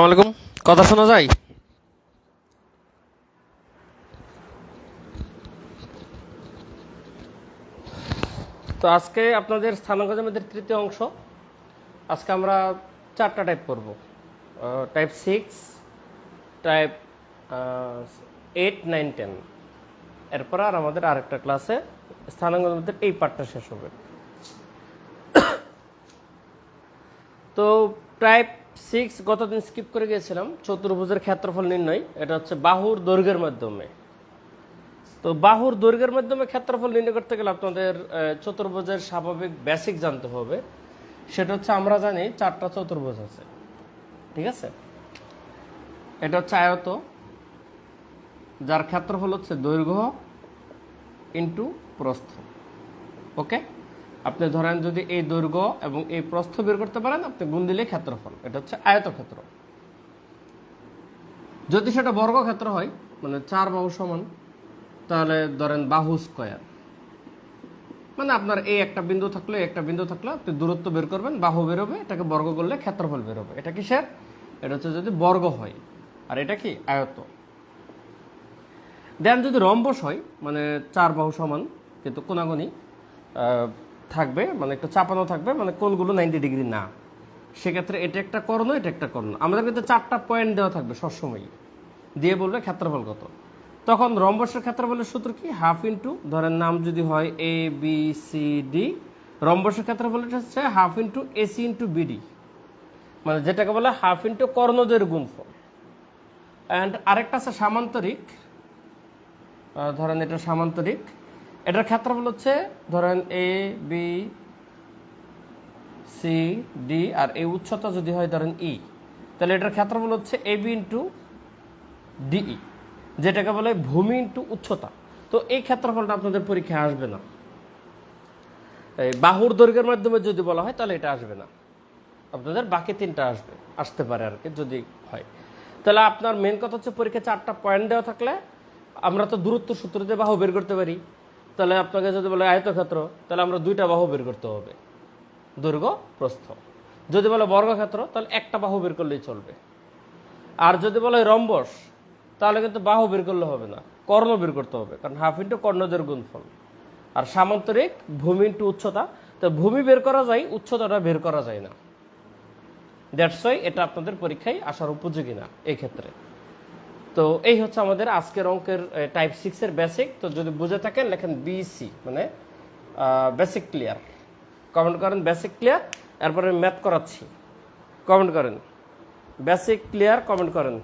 আসসালামু আলাইকুম। কথা শোনা যায়? তো আজকে আপনাদের স্থানাঙ্ক জ্যামিতির তৃতীয় অংশ। আজকে আমরা চারটা টাইপ করব। Type 6, type 8, 9, 10। এরপর আর আমাদের আরেকটা ক্লাসে স্থানাঙ্ক জ্যামিতির এই পার্টটা শেষ হবে। তো টাইপ 6 গতদিন স্কিপ করে গিয়েছিলাম, চতুর্ভুজের ক্ষেত্রফল নির্ণয়। এটা হচ্ছে বাহুর দৈর্ঘ্যের মাধ্যমে। তো বাহুর দৈর্ঘ্যের মাধ্যমে ক্ষেত্রফল নির্ণয় করতে গেলে আপনাদের চতুর্ভুজের স্বাভাবিক বেসিক জানতে হবে। সেটা হচ্ছে আমরা জানি চারটা চতুর্ভুজ আছে, ঠিক আছে? এটা হচ্ছে আয়ত, যার ক্ষেত্রফল হচ্ছে দৈর্ঘ্য ইন্টু প্রস্থ। ওকে, আপনি ধরেন যদি এই দৈর্ঘ্য এবং এই প্রস্থ বের করতে পারেন, আপনি গুণ দিলে ক্ষেত্রফল। এটা হচ্ছে আয়তক্ষেত্র। যদি সেটা বর্গক্ষেত্র হয়, মানে চার বাহু সমান, তাহলে ধরেন বাহু স্কয়ার। মানে আপনার এই একটা বিন্দু থাকলে আপনি দূরত্ব বের করবেন, বাহু বেরোবে, এটাকে বর্গ করলে ক্ষেত্রফল বেরোবে। এটা কিসের? এটা হচ্ছে যদি বর্গ হয়, আর এটা কি আয়ত। দেন যদি রম্বস হয়, মানে চার বাহু সমান কিন্তু কোনাগুনি থাকবে, মানে একটু চাপানো থাকবে, মানে কোণগুলো 90 ডিগ্রি না, সেক্ষেত্রে এটা একটা কর্ণ, এটা একটা কর্ণ। আমাদের কিন্তু চারটা পয়েন্ট দেওয়া থাকবে সবসময়, দিয়ে বলবে ক্ষেত্রফল কত। তখন রম্বসের ক্ষেত্রফলের সূত্র কি? হাফ ইন্টু, ধরেন নাম যদি হয় এ বি সি ডি, রম্বসের ক্ষেত্রফল হচ্ছে half into AC into BD, মানে যেটাকে বলে হাফ ইন্টু কর্ণদের গুণফল। অ্যান্ড আরেকটা আছে সামান্তরিক, ধরেন এটা সামান্তরিক, এটার ক্ষেত্রফল হচ্ছে ধরেন এ বি সি ডি, আর এই উচ্চতা যদি হয় ধরেন ই, তাহলে এটার ক্ষেত্রফল হচ্ছে এ বি ইন্টু ডিই, যেটাকে বলে ভূমি ইন্টু উচ্চতা। তো এই ক্ষেত্রফলটা আপনাদের পরীক্ষায় আসবে না। এই বাহুর দৈর্ঘ্যের মাধ্যমে যদি বলা হয় তাহলে এটা আসবে না, আপনাদের বাকি তিনটা আসতে পারে আর কি, যদি হয়। তাহলে আপনার মেন কথা হচ্ছে পরীক্ষায় চারটা পয়েন্ট দেওয়া থাকলে আমরা তো দূরত্ব সূত্র দিয়ে বাহু বের করতে পারি। তাহলে আপনাকে যদি বলে আয়তক্ষেত্র, তাহলে আমরা দুইটা বাহু বের করতে হবে, দৈর্ঘ্য প্রস্থ। যদি বলে বর্গক্ষেত্র, তাহলে একটা বাহু বের করলেই চলবে। আর যদি বলে রম্বস, তাহলে কিন্তু বাহু বের করলে হবে না, কর্ণ বের করতে হবে, কারণ হাফ ইন্টু কর্ণদের গুণফল। আর সামান্তরিক ভূমি ইন্টু উচ্চতা, তো ভূমি বের করা যায়, উচ্চতাটা বের করা যায় না। দ্যাটস ওয়াই এটা আপনাদের পরীক্ষায় আসার উপযোগী না এই ক্ষেত্রে। তো এই হচ্ছে আমাদের আজকের অঙ্কের টাইপ 6 এর বেসিক। তো যদি বুঝে থাকেন লেখেন বিসি, মানে বেসিক ক্লিয়ার। কমেন্ট করেন বেসিক ক্লিয়ার, এরপরে ম্যাথ করাচ্ছি। কমেন্ট করেন বেসিক ক্লিয়ার, কমেন্ট করেন।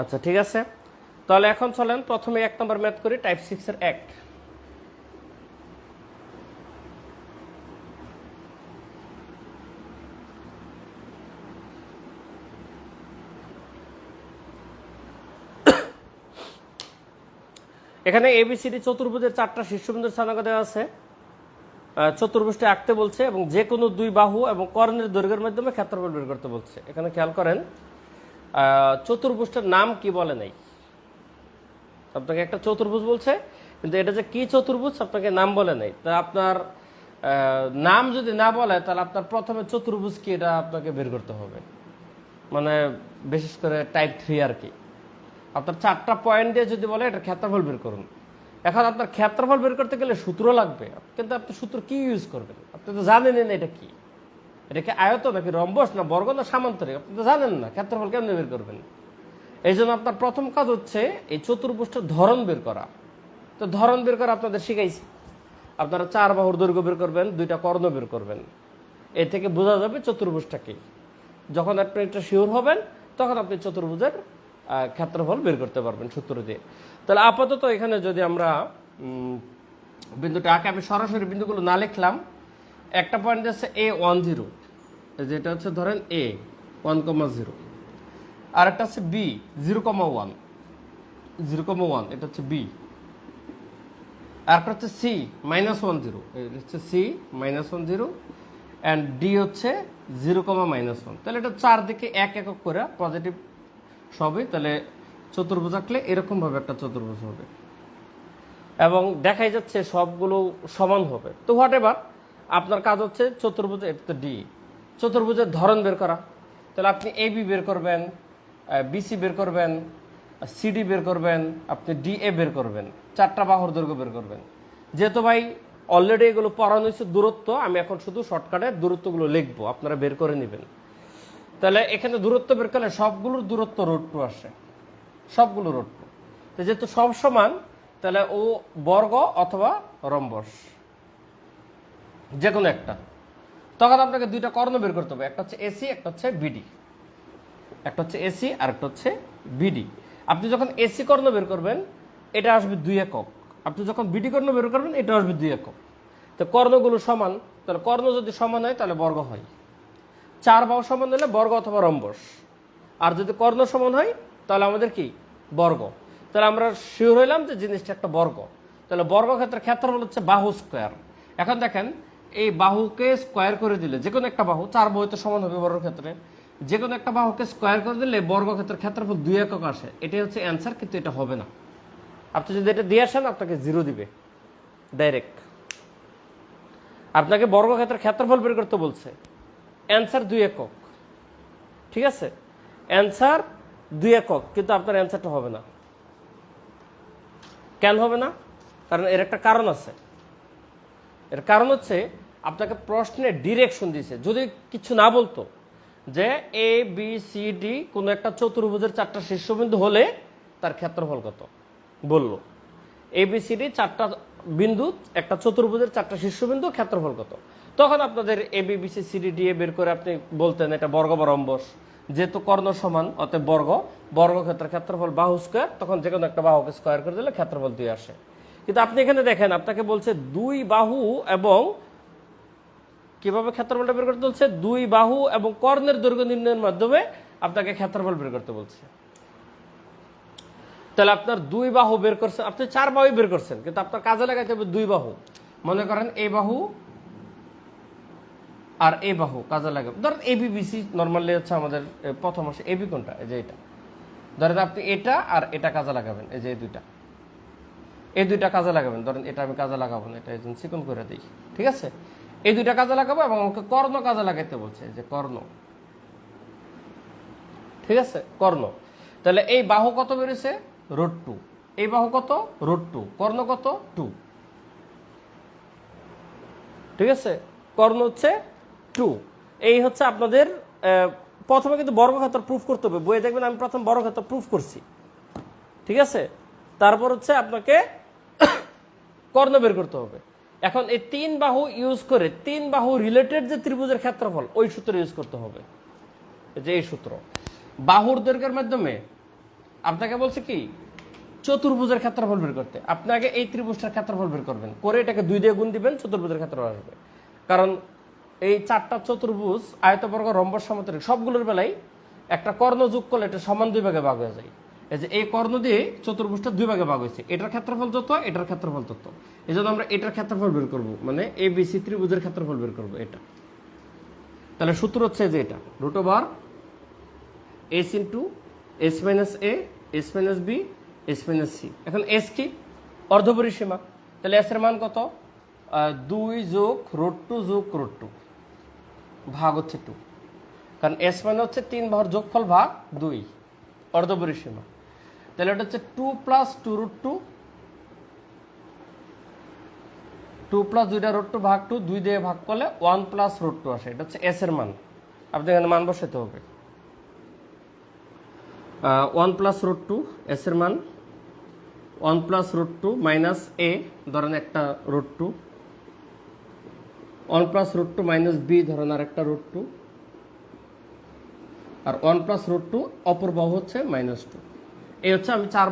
আচ্ছা, ঠিক আছে। তাহলে এখন চলেন প্রথমে 1 নম্বর ম্যাথ করি, টাইপ 6 এর 1। এখানে এবিসিডি চতুর্ভুজের চারটা শীর্ষবিন্দুর স্থানাঙ্ক দেওয়া আছে। চতুর্ভুজটি আঁকতে বলছে এবং যে কোনো দুই বাহু এবং কর্ণের দৈর্ঘ্যের মাধ্যমে ক্ষেত্রফল বের করতে বলছে। এখানে খেয়াল করেন চতুর্ভুজটার নাম কি বলে নাই। আপনাকে একটা চতুর্ভুজ বলছে, কিন্তু এটা যে কি চতুর্ভুজ আপনাকে নাম বলে নাই। তা আপনার নাম যদি না বলে, তাহলে আপনার প্রথমে চতুর্ভুজ কি এটা আপনাকে বের করতে হবে, মানে বিশেষ করে টাইপ 3 আর কি। আপনার চারটা পয়েন্ট দিয়ে যদি বলে এটা ক্ষেত্রফল বের করুন, এখন আপনার ক্ষেত্রফল বের করতে গেলে সূত্র লাগবে, কিন্তু আপনি সূত্র কি ইউজ করবেন? আপনি তো জানেনই না এটা কি, এটা কি আয়ত নাকি রম্বস না বর্গ না সামান্তরিক, আপনি তো জানেন না। ক্ষেত্রফল কেমনে বের করবেন? এই জন্য আপনার প্রথম কাজ হচ্ছে এই চতুর্ভুজটার ধরন বের করা। তো ধরন বের করা আপনাদের শিখাইছি। আপনারা চার বাহুর দৈর্ঘ্য বের করবেন, দুইটা কর্ণ বের করবেন, এ থেকে বোঝা যাবে চতুর্ভুজটা কি। যখন আপনি এটা শিওর হবেন, তখন আপনি চতুর্ভুজের ক্ষেত্রফল বের করতে পারবেন সূত্র দিয়ে। তাহলে আপাতত এখানে যদি আমরা বিন্দুটা আঁকে, আমি সরাসরি বিন্দুগুলো না লিখলাম। একটা পয়েন্ট আছে A10, যেটা হচ্ছে ধরেন A 1,0, আর একটা হচ্ছে বি 0,1, 0,1 এটা হচ্ছে বি। আর একটা হচ্ছে সি -10, এটা হচ্ছে সি -10, অ্যান্ড ডি হচ্ছে 0,-1। তাহলে এটা চারদিকে এক একক করে পজিটিভ সবই, তাহলে চতুর্ভুজ আঁকলে এরকমভাবে একটা চতুর্ভুজ হবে এবং দেখাই যাচ্ছে সবগুলো সমান হবে। তো হোয়াট এভার, আপনার কাজ হচ্ছে চতুর্ভুজ, এটা তো ডি, চতুর্ভুজের ধরন বের করা। তাহলে আপনি এ বি বের করবেন, বিসি বের করবেন, সিডি বের করবেন, আপনি ডিএ বের করবেন, চারটা বাহুর দৈর্ঘ্য বের করবেন। যেহেতু ভাই অলরেডি এগুলো পড়ানো হয়েছে দূরত্ব, আমি এখন শুধু শর্টকাটে দূরত্বগুলো লিখবো, আপনারা বের করে নেবেন। তাহলে এখানে দূরত্ব বের করলে সবগুলোর দূরত্ব √2 আসে, সবগুলো √2। তো যেহেতু সব সমান, তাহলে ও বর্গ অথবা রম্বস যে কোনো একটা। তখন আপনাকে দুইটা কর্ণ বের করতে হবে, একটা হচ্ছে এসি, একটা হচ্ছে বিডি। একটা হচ্ছে এসি আর একটা হচ্ছে বিডি। আপনি যখন এসি কর্ণ বের করবেন এটা আসবে 2 একক, আপনি যখন বিডি কর্ণ বের করবেন এটা আসবে 2 একক। তো কর্ণগুলো সমান, তাহলে কর্ণ যদি সমান হয় তাহলে বর্গ হয়, 4 বাহু সমান হলে বর্গ অথবা রম্বস। আর যদি কর্ণ সমান হয় তাহলে আমাদের কি বর্গ। তাহলে আমরা শিওর হইলাম যে জিনিসটা একটা বর্গ। তাহলে বর্গক্ষেত্রের ক্ষেত্রফল হচ্ছে বাহু স্কোয়ার। এখন দেখেন এই বাহুকে স্কোয়ার করে দিলে যে কোনো একটা বাহু, 4 বাহু তো সমান হবে বর্গক্ষেত্রে, যে কোনো একটা বাহুকে স্কোয়ার করে দিলে বর্গক্ষেত্রের ক্ষেত্রফল 2 একক আসে। এটাই হচ্ছে অ্যান্সার, কিন্তু এটা হবে না। আপনি যদি এটা দিয়ে আসেন আপনাকে 0 দিবে ডাইরেক্ট। আপনাকে বর্গক্ষেত্রের ক্ষেত্রফল বের করতে বলছে, অ্যান্সার 2 একক, ঠিক আছে, অ্যান্সার 2 একক, কিন্তু আপনার অ্যান্সারটা হবে না। কেন হবে না? কারণ এর একটা কারণ আছে। এর কারণ হচ্ছে আপনাকে প্রশ্নে ডিরেকশন দিয়েছে। যদি কিছু না বলতো যে এ বি সি ডি কোনো একটা চতুর্ভুজের 4টা শীর্ষবিন্দু হলে তার ক্ষেত্রফল কত, বলল এ বি সি ডি 4টা বিন্দু একটা চতুর্ভুজের 4টা শীর্ষবিন্দু, ক্ষেত্রফল কত, তখন আপনাদের A B B C C D D A বের করে আপনি বলতেন এটা বর্গ বা রম্বস। যেহেতু কর্ণ সমান অতএব বর্গ, বর্গক্ষেত্রের ক্ষেত্রফল বাহু স্কোয়ার, তখন যে কোনো একটা বাহুকে স্কোয়ার করে দিলে ক্ষেত্রফল 2 আসে। কিন্তু আপনি এখানে দেখেন আপনাকে বলছে 2 বাহু এবং কিভাবে ক্ষেত্রফলটা বের করতে বলছে, 2 বাহু এবং কর্ণের দৈর্ঘ্য নির্ণয়ের মাধ্যমে আপনাকে ক্ষেত্রফল বের করতে বলছে। তাহলে আপনার 2 বাহু বের করছেন, আপনি 4 বাহু বের করছেন, কিন্তু আপনার কাজে লাগাইতে হবে 2 বাহু। মনে করেন এই বাহু আর এই বাহু কাজে লাগাবে। ধরেন এবি বিসি নর্মালি হচ্ছে আমাদের প্রথম আসে, এবি কোনটা, এই যে এটা। ধরেন আপনি এটা আর এটা কাজে লাগাবেন, এই যে এই দুইটা কাজে লাগাবেন। ধরেন এটা আমি কাজে লাগাবো না, এটা একজন চিকন করে দিই, ঠিক আছে। এই দুইটা কাজে লাগাবো এবং আমাকে কর্ণ কাজে লাগাইতে বলছে, যে কর্ণ, ঠিক আছে, কর্ণ। তাহলে এই বাহু কত বেরিয়েছে √2, এই বাহু কত √2, কর্ণ কত 2, ঠিক আছে, কর্ণ হচ্ছে 2। এই হচ্ছে আপনাদের প্রথমে কিন্তু বর্গক্ষেত্র প্রুফ করতে হবে। বইয়ে দেখবেন আমি প্রথম বর্গক্ষেত্র প্রুফ করছি, ঠিক আছে। তারপর হচ্ছে আপনাকে কর্ণ বের করতে হবে। এখন এই 3 বাহু ইউজ করে 3 বাহু রিলেটেড যে ত্রিভুজের ক্ষেত্রফল, ওই সূত্র ইউজ করতে হবে, যে এই সূত্র। বাহুর দৈর্ঘ্যের মাধ্যমে আপনাকে বলছে কি চতুর্ভুজের ক্ষেত্রফল বের করতে। আপনি আগে এই ত্রিভুজটার ক্ষেত্রফল বের করবেন, করে এটাকে 2 দিয়ে গুণ দিবেন, চতুর্ভুজের ক্ষেত্রফল আসবে। কারণ এই 4টা চতুর্ভুজ আয়তবর্গ রম্বস সমতরিক সবগুলোর বেলায় একটা কর্ণ যোগ করলে এটা সমান 2 ভাগে ভাগ হয়ে যায়। এই যে এই কর্ণ দিয়ে চতুর্ভুজটা 2 ভাগে ভাগ হয়েছে, এটার ক্ষেত্রফল যত এটার ক্ষেত্রফল তত। এই জন্য আমরা এটার ক্ষেত্রফল বের করবো, মানে এ বি সি ত্রিভুজের ক্ষেত্রফল বের করবো এটা। তাহলে সূত্র হচ্ছে যে এটা √s * s - a s - b s - c। এখন এস কি অর্ধপরিসীমা, তাহলে এস এর মান কত 2 যোগ √2 যোগ √2 ভাগ হচ্ছে 2, কারণ এস মানে হচ্ছে 3 বাহুর যোগফল ভাগ 2 অর্ধপরিসীমা। তাহলে এটা হচ্ছে 2 + 2 √2, 2 + 2টা √2 ভাগ 2, 2 দিয়ে ভাগ করলে 1 + √2 আসে। এটা হচ্ছে এস এর মান, আপনি এখানে মান বসাতে হবে। 1 + √2 এস এর মান, 1 + √2 মাইনাস এ, ধরেন একটা √2, 1 + √2 মাইনাস বি, ধরেন আর একটা √2, আর 1 + √2 অপর বাহু হচ্ছে -2। এই হচ্ছে আমি 3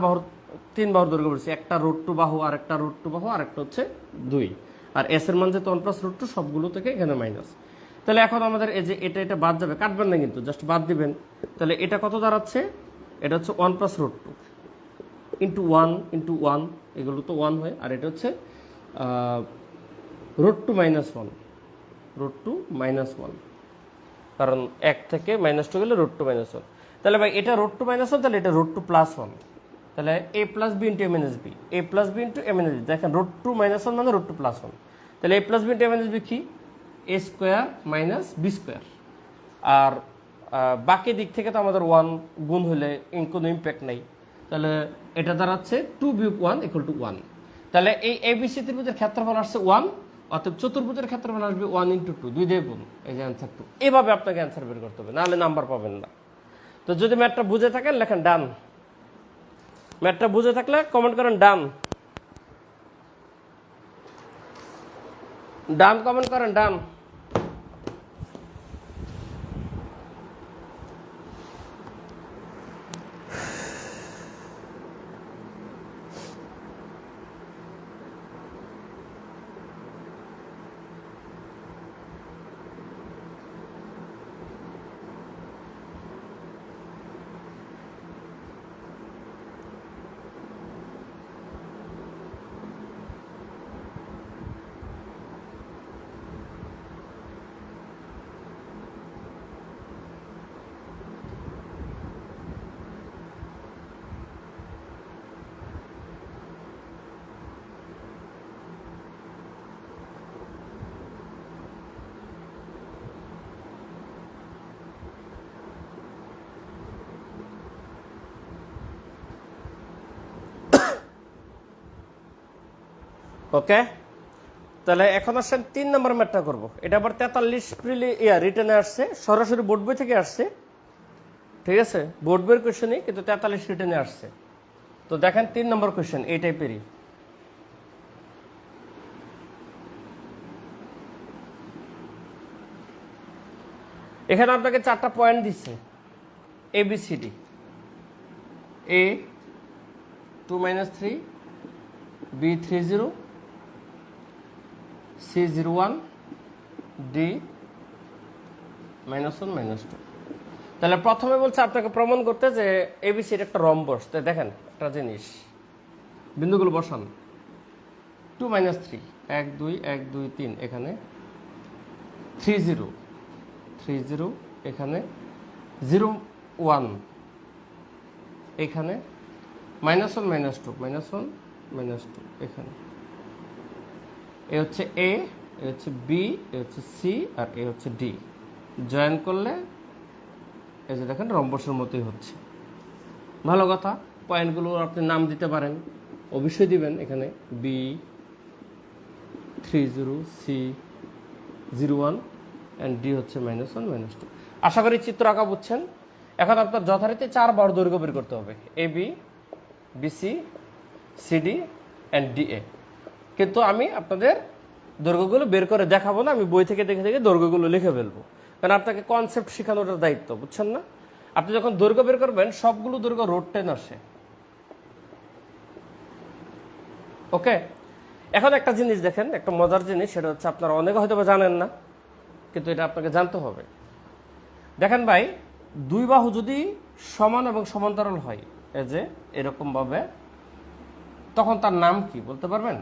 বাহুর দৈর্ঘ্য বলছি, একটা √2 বাহু আর একটা √2 বাহু আর একটা হচ্ছে 2। আর এস এর মান যেহেতু 1 + √2 সবগুলো থেকে এখানে মাইনাস। তাহলে এখন আমাদের এই যে এটা বাদ যাবে, কাটবেন না কিন্তু, জাস্ট বাদ দিবেন। তাহলে এটা কত দাঁড়াচ্ছে? এটা হচ্ছে 1 + √2 ইন্টু 1 ইন্টু 1, এগুলো তো 1 হয়, আর এটা হচ্ছে √2 - 1, √2 - 1, কারণ 1 থেকে -2 গেলে √2 - 1। তাহলে ভাই এটা √2 - 1, তাহলে এটা √2 + 1, তাহলে a + b × a - b, a + b × a - b। দেখেন √2 - 1 মানে √2 + 1, তাহলে a + b × a - b কি? a² - b²। আর বাকি দিক থেকে তো আমাদের 1 গুণ হলে কোনো ইম্প্যাক্ট নাই, তাহলে এটা দাঁড়াচ্ছে 2 - 1 = 1। তাহলে এই ABC ত্রিভুজের ক্ষেত্রফল আসছে 1, অতএব চতুর্ভুজের ক্ষেত্রফল আসবে 1 × 2, 2 দিয়ে গুণ, এই যে অ্যান্সার 2। এভাবে আপনাকে অ্যান্সার বের করতে হবে, নাহলে নাম্বার পাবেন না। তো যদি ম্যাথটা বুঝে থাকেন লেখেন ডান, ম্যাথটা বুঝে থাকলে কমেন্ট করেন ডান, ডান কমেন্ট করেন ডান। ওকে, তাহলে এখন আসেন 3 নম্বর ম্যাথটা করব। এটা আবার 43 রিটেনে আসছে, সরাসরি বোর্ড বই থেকে আসছে, ঠিক আছে, বোর্ড বইয়ের কোয়েশ্চেনই, কিন্তু 43 রিটেনে আসছে। তো দেখেন 3 নম্বর কোয়েশ্চেন এই টাইপেরই। এখানে আপনাকে 4টা পয়েন্ট দিচ্ছে, ABCD, A 2 - 3, B 30, C 01, D -1 - 2। তাহলে প্রথমে বলছে আপনাকে প্রমাণ করতে যে ABCD একটা রম্বস। তাই দেখেন একটা জিনিস, বিন্দুগুলো বসান। 2 - 3, 1 2 1 2 3, এখানে 30 30, এখানে 0 1, এখানে -1 - 2 -1 - 2, এখানে এ হচ্ছে A, এ হচ্ছে B, এ হচ্ছে C, আর এ হচ্ছে D। জয়েন করলে এই যে দেখেন রম্বসের মতোই হচ্ছে। ভালো কথা, পয়েন্টগুলো আপনি নাম দিতে পারেন, অবশ্যই দিবেন। এখানে B 30, C 01, অ্যান্ড D হচ্ছে -1 - 2। আশা করি চিত্র আঁকা বুঝছেন। এখন আপনার যথারীতি 4 বার দৈর্ঘ্য বের করতে হবে, AB BC CD and DA। কিন্তু আমি আপনাদের দৈর্ঘ্যগুলো বের করে দেখাবো না, আমি বই থেকে দেখে দেখে দৈর্ঘ্যগুলো লিখে ফেলবো, কারণ আপনাকে কনসেপ্ট শেখানোটার দায়িত্ব, বুঝছেন না? আপনি যখন দৈর্ঘ্য বের করবেন সবগুলো দৈর্ঘ্য রোড টেন আসে। ওকে, এখন একটা জিনিস দেখেন, একটা মজার জিনিস, সেটা হচ্ছে আপনারা অনেকে হয়তো জানেন না, কিন্তু এটা আপনাকে জানতে হবে। দেখেন ভাই, দুই বাহু যদি সমান এবং সমান্তরাল হয়, এই যে এরকম ভাবে, তখন তার নাম কি বলতে পারবেন?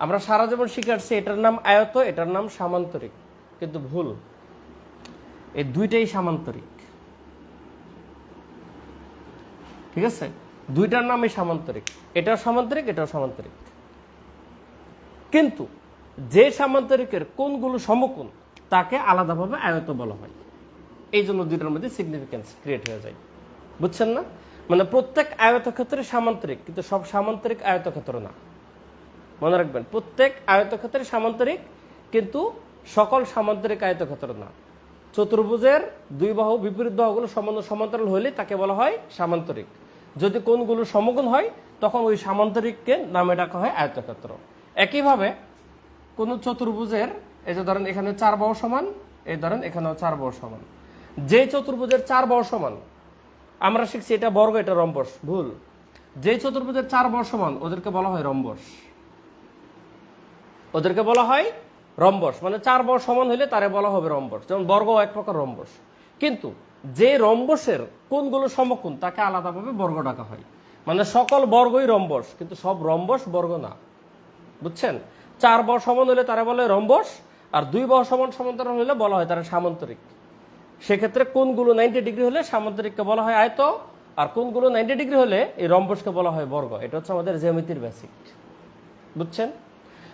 আমরা সারা জীবন শিখে আসছি এটার নাম আয়ত, এটার নাম সামান্তরিক, কিন্তু ভুল, এই দুইটাই সামান্তরিক, ঠিক আছে? দুইটার নামই সামান্তরিক, এটাও সামান্তরিক, এটাও সামান্তরিক। কিন্তু যে সামান্তরিকের কোণগুলো সমকোণ তাকে আলাদাভাবে আয়ত বলা হয়। এই জন্য দুইটার মধ্যে সিগনিফিকেন্স ক্রিয়েট হয়ে যায়, বুঝছেন না? মানে প্রত্যেক আয়তক্ষেত্রে সামান্তরিক, কিন্তু সব সামান্তরিক আয়তক্ষেত্র না। মনে রাখবেন, প্রত্যেক আয়তক্ষেত্রে সামান্তরিক, কিন্তু সকল সামান্তরিক আয়তক্ষেত্র না। চতুর্ভুজের দুই বাহু বিপরীত বাহুগুলো সমান্তরাল হলে তাকে বলা হয় সামান্তরিক। যদি কোণগুলো সমকোণ হয় তখন ওই সামান্তরিককে নামে ডাকা হয় আয়তক্ষেত্র। একইভাবে কোন চতুর্ভুজের, এই যে ধরেন এখানে 4 বাহু সমান, এই ধরেন এখানেও 4 বাহু সমান, যে চতুর্ভুজের 4 বাহু সমান, আমরা শিখছি এটা বর্গ, এটা রম্বস, ভুল। যে চতুর্ভুজের 4 বাহু সমান ওদেরকে বলা হয় রম্বস, ওদেরকে বলা হয় রম্বস মানে 4 বাহু সমান হলে তারে বলা হবে রম্বস, যেমন বর্গ এক প্রকার রম্বস। কিন্তু যে রম্বসের কোণগুলো সমকোণ তাকে আলাদাভাবে বর্গ ডাকা হয়। মানে সকল বর্গই রম্বস, কিন্তু সব রম্বস বর্গ না, বুঝছেন? 4 বাহু সমান হলে তারা বলে রম্বস, আর 2 বাহু সমান সমান্তরাল হলে বলা হয় তারা সামান্তরিক। সেক্ষেত্রে কোণগুলো 90 ডিগ্রি হলে সামান্তরিককে বলা হয় আয়ত, আর কোণগুলো 90 ডিগ্রি হলে এই রম্বসকে বলা হয় বর্গ। এটা হচ্ছে আমাদের জ্যামিতির বেসিক, বুঝছেন?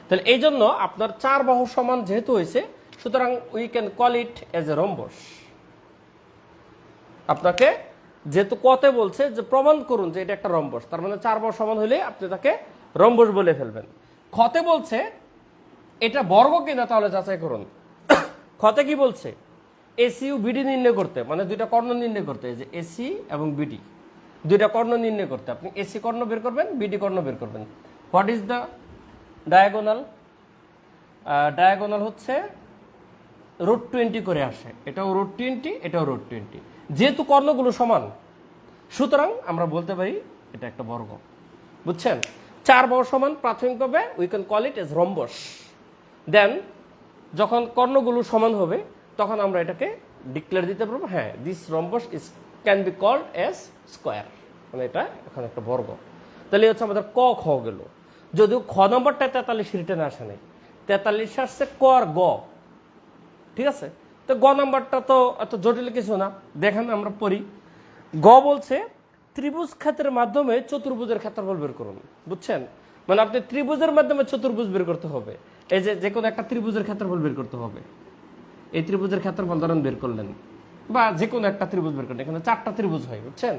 তাহলে এই জন্য আপনার 4 বাহু সমান যেহেতু হয়েছে, সুতরাং we can call it as a rhombus. আপনাকে যেহেতু কতে বলছে যে প্রমাণ করুন যে এটা একটা রম্বস, তার মানে 4 বাহু সমান হলে আপনি তাকে রম্বস বলে ফেলবেন। খতে বলছে এটা বর্গ কিনা তাহলে যাচাই করুন। খতে কি বলছে? এসি ও বিডি নির্ণয় করতে, মানে দুইটা কর্ণ নির্ণয় করতে, যে এসি এবং বিডি দুইটা কর্ণ নির্ণয় করতে আপনি এসি কর্ণ বের করবেন, বিডি কর্ণ বের করবেন। What is the diagonal? Diagonal হচ্ছে √20 করে আসে, এটাও √20, এটাও √20। যেহেতু কর্ণগুলো সমান, সুতরাং আমরা বলতে পারি এটা একটা বর্গ, বুঝছেন? 4 বাহু সমান প্রাথমিকভাবে we can call it as rhombus. Then যখন কর্ণগুলো সমান হবে তখন আমরা এটাকে ডিক্লেয়ার দিতে পারবো, হ্যাঁ this rhombus is can be called as square, মানে এটা এখন একটা বর্গ। তাহলে হচ্ছে আমাদের ক খ গেল। যদিও খ নম্বরটা 43 রিটেনে আসে নাই, 43 আসছে ক আর গ, ঠিক আছে? তো গ নাম্বারটা তো এত জটিল কিছু না, দেখেন আমরা পড়ি। গ বলছে ত্রিভুজ ক্ষেত্রের মাধ্যমে চতুর্ভুজের ক্ষেত্রফল বের করুন, বুঝছেন? মানে আপনি ত্রিভুজের মাধ্যমে চতুর্ভুজ বের করতে হবে। এই যে কোনো একটা ত্রিভুজের ক্ষেত্রফল বের করতে হবে। এই ত্রিভুজের ক্ষেত্রফল ধরেন বের করলেন, বা যে কোনো একটা ত্রিভুজ বের করলেন। এখানে 4টা ত্রিভুজ হয়, বুঝছেন?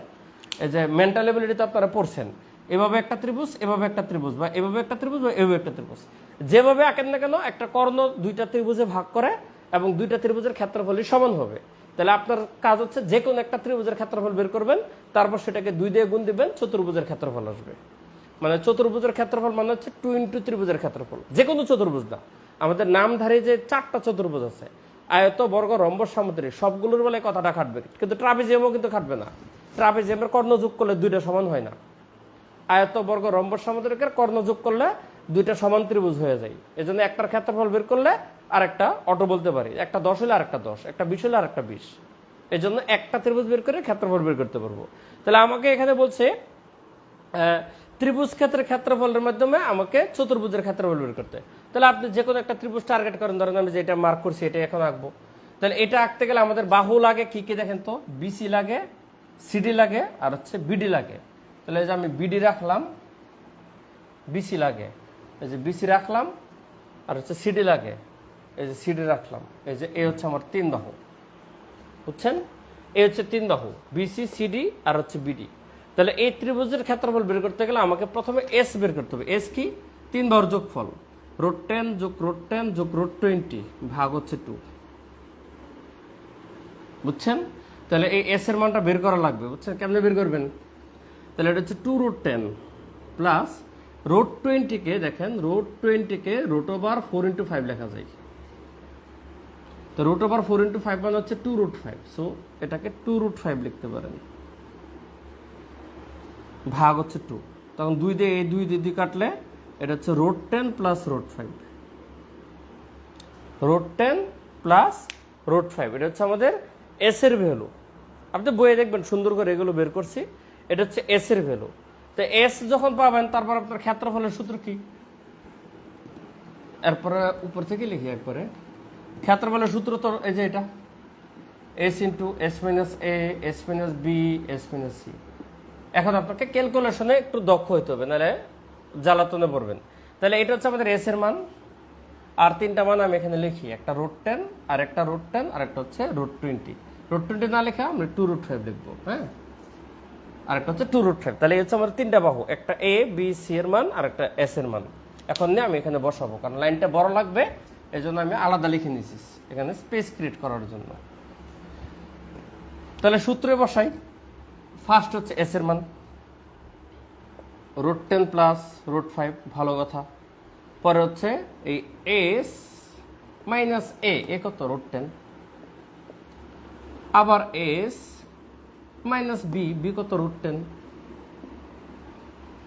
এই যে মেন্টাল এবিলিটিতে আপনারা পড়ছেন, এভাবে একটা ত্রিভুজ, এভাবে একটা ত্রিভুজ, বা এভাবে একটা ত্রিভুজ, বা এভাবে একটা ত্রিভুজ। যেভাবে আঁকেন না কেন একটা কর্ণ 2টা ত্রিভুজে ভাগ করে এবং 2টা ত্রিভুজের ক্ষেত্রফলই সমান হবে। তাহলে আপনার কাজ হচ্ছে যে কোনো একটা ত্রিভুজের ক্ষেত্রফল বের করবেন, তারপর সেটাকে 2 দিয়ে গুণ দিবেন, চতুর্ভুজের ক্ষেত্রফল আসবে। মানে চতুর্ভুজের ক্ষেত্রফল মানে হচ্ছে 2 × ত্রিভুজের ক্ষেত্রফল, যে কোনো চতুর্ভুজ না। আমাদের নামধারী যে 4টা চতুর্ভুজ আছে, আয়ত, বর্গ, রম্বস, সামুদ্রিক, সবগুলোর বেলা কথাটা খাটবে, কিন্তু ট্রাপিজিয়ামও কিন্তু খাটবে না। ট্রাপিজিয়ামের কর্ণ যোগ করলে 2টা সমান হয় না। আয়ত, বর্গ, রম্বস, সামুদ্রিকের কর্ণ যোগ করলে 2টা সমান ত্রিভুজ হয়ে যায়। এজন্য একটার ক্ষেত্রফল বের করলে আরেকটা অটো বলতে পারি, একটা 10 হলে আরেকটা 10, একটা 20 হলে আরেকটা 20। এই জন্য একটা ত্রিভুজ বের করে ক্ষেত্রফল বের করতে পারবো। তাহলে আমাকে এখানে বলছে ত্রিভুজ ক্ষেত্রের ক্ষেত্রফলের মাধ্যমে আমাকে চতুর্ভুজের ক্ষেত্রফল বের করতে। তাহলে আপনি যে কোনো একটা ত্রিভুজ টার্গেট করেন, ধরেন আমি যেটা মার্ক করছি এটা এখন আঁকবো। তাহলে এটা আঁকতে গেলে আমাদের বাহু লাগে কি কি দেখেন তো, বিসি লাগে, সিডি লাগে, আর হচ্ছে বিডি লাগে। তাহলে এই যে আমি বিডি রাখলাম, বিসি লাগে, এই যে বিসি রাখলাম, আর হচ্ছে সিডি লাগে, এই যে সিডি রাখলাম। এই যে এই হচ্ছে আমার 3 বাহু, বুঝছেন? এই হচ্ছে 3 বাহু, বিসি, সিডি আর হচ্ছে বিডি। তাহলে এই ত্রিভুজের ক্ষেত্রফল বের করতে গেলে আমাকে প্রথমে এস বের করতে হবে। এস কি? 3 বাহুর যোগফল, √10 যোগ √10 যোগ √20 ভাগ হচ্ছে 2, বুঝছেন? তাহলে এই এস এর মানটা বের করা লাগবে, বুঝছেন? কেমনে বের করবেন? তাহলে এটা হচ্ছে 2√10 প্লাস √20 কে, দেখেন √20 কে √4 × 5 লেখা যায়। তো √4 × 5 মানে হচ্ছে 2√5, সো এটাকে 2√5 লিখতে পারেন, ভাগ হচ্ছে 2। তখন 2 দিয়ে এই 2 দিয়ে কাটলে এটা হচ্ছে √10 প্লাস √5, √10 প্লাস √5। এটা হচ্ছে আমাদের এস এর ভ্যালু। আপনি বইয়ে দেখবেন সুন্দর করে এগুলো বের করছি। এটা হচ্ছে এস এর ভ্যালু। তো এস যখন পাবেন তারপর আপনার ক্ষেত্রফলের সূত্র কি, এরপরে উপর থেকে লিখি একবারে। ক্ষেত্রফলের সূত্র তো এই যে এটা, S into S minus A, S minus B, S minus C. এখন আপনাকে ক্যালকুলেশনে একটু দক্ষ হইতে হবে, নাহলে জ্বালাতনে পড়বেন। তাহলে এটা হচ্ছে আমাদের এস এর মান, আর 3টা মান আমি এখানে লিখি, একটা √10, আর একটা √10, আর একটা হচ্ছে √20। √20 না লেখা আমরা 2√5 লিখবো, হ্যাঁ, আর একটা হচ্ছে 2√5। তাহলে এই হচ্ছে আমার 3টা বাহু, একটা এ, বি, সি এর মান, আর একটা এস এর মান। এখন নিয়ে আমি এখানে বসাবো, কারণ লাইনটা বড় লাগবে, এই জন্য আমি আলাদা লিখে নিয়েছি এখানে স্পেস ক্রিয়েট করার জন্য। তাহলে সূত্রে বসাই। ফার্স্ট হচ্ছে এস এর মান √10 প্লাস √5, ভালো কথা। পরে হচ্ছে এই এস মাইনাস এ, কত √10, আবার এস মাইনাস বি, বি কত √10,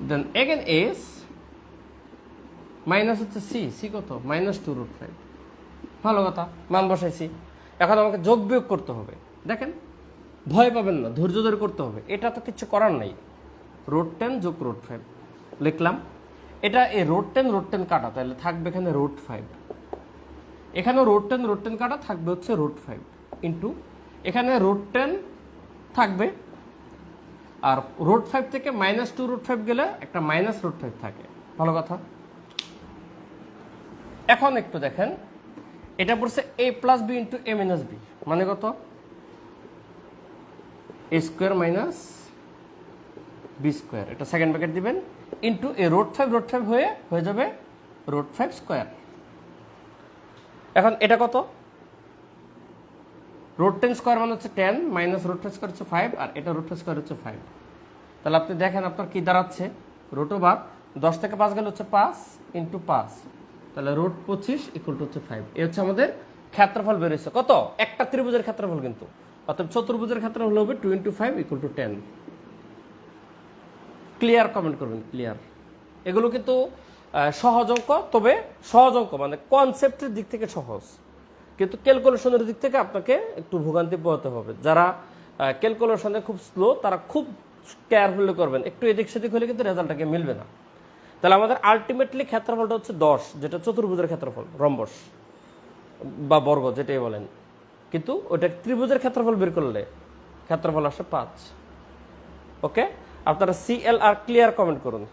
দেন এগেন এস মাইনাস হচ্ছে সি, সি কত -2√5। ভালো কথা, মান বসাইছি। এখন আমাকে যোগ বিয়োগ করতে হবে। দেখেন, ভয় পাবেন না, ধৈর্য ধরে করতে হবে, এটা তো কিছু করার নাই। √10 যোগ √5 লিখলাম। এটা এই √10 কাটা, তাহলে থাকবে এখানে √5। এখানে √10 কাটা থাকবে হচ্ছে √5 ইন্টু এখানে √10 থাকবে, আর √5 থেকে -2√5 গেলে একটা -√5 থাকে। ভালো কথা। এখন একটু দেখেন, এটা পড়ছে a + b * a - b, মানে কত? a² - b², এটা সেকেন্ড ব্র্যাকেট দিবেন, ইন্টু এই √5 হয়ে যাবে √5²। এখন এটা কত? √10² মানে হচ্ছে 10, -√5² হচ্ছে 5, আর এটা √5² হচ্ছে 5। তাহলে আপনি দেখেন আপনার কি দাঁড়াচ্ছে, √10 থেকে 5 গেলে হচ্ছে 5 × 5, তাহলে √25 = হচ্ছে 5। এই হচ্ছে আমাদের ক্ষেত্রফল বেরিয়েছে। কত? একটা ত্রিভুজের ক্ষেত্রফল কিন্তু, অর্থাৎ চতুর্ভুজের ক্ষেত্রফল হবে 2 × 5 = 10। ক্লিয়ার কমেন্ট করবেন, ক্লিয়ার। এগুলো কিন্তু সহজ অঙ্ক, তবে সহজ অঙ্ক মানে কনসেপ্টের দিক থেকে সহজ, কিন্তু ক্যালকুলেশনের দিক থেকে আপনাকে একটু ভোগান্তি পোহাতে হবে। যারা ক্যালকুলেশনে খুব স্লো, তারা খুব কেয়ারফুলি করবেন, একটু এদিক সেদিক হলে কিন্তু রেজাল্টটাকে মিলবে না। তাহলে আমাদের আলটিমেটলি ক্ষেত্রফলটা হচ্ছে 10, যেটা চতুর্ভুজের ক্ষেত্রফল, রম্বস বা বর্গ যেটাই বলেন, কিন্তু ওটা ত্রিভুজের ক্ষেত্রফল বের করলে ক্ষেত্রফল আসে 5। ওকে, আপনারা CLR ক্লিয়ার কমেন্ট করুন।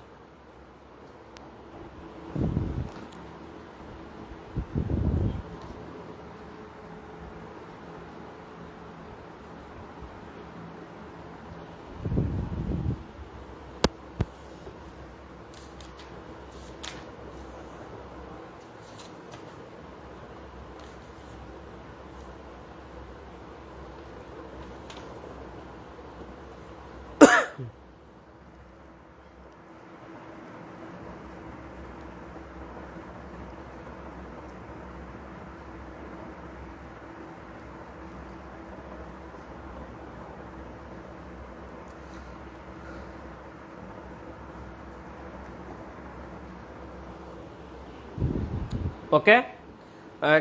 ওকে,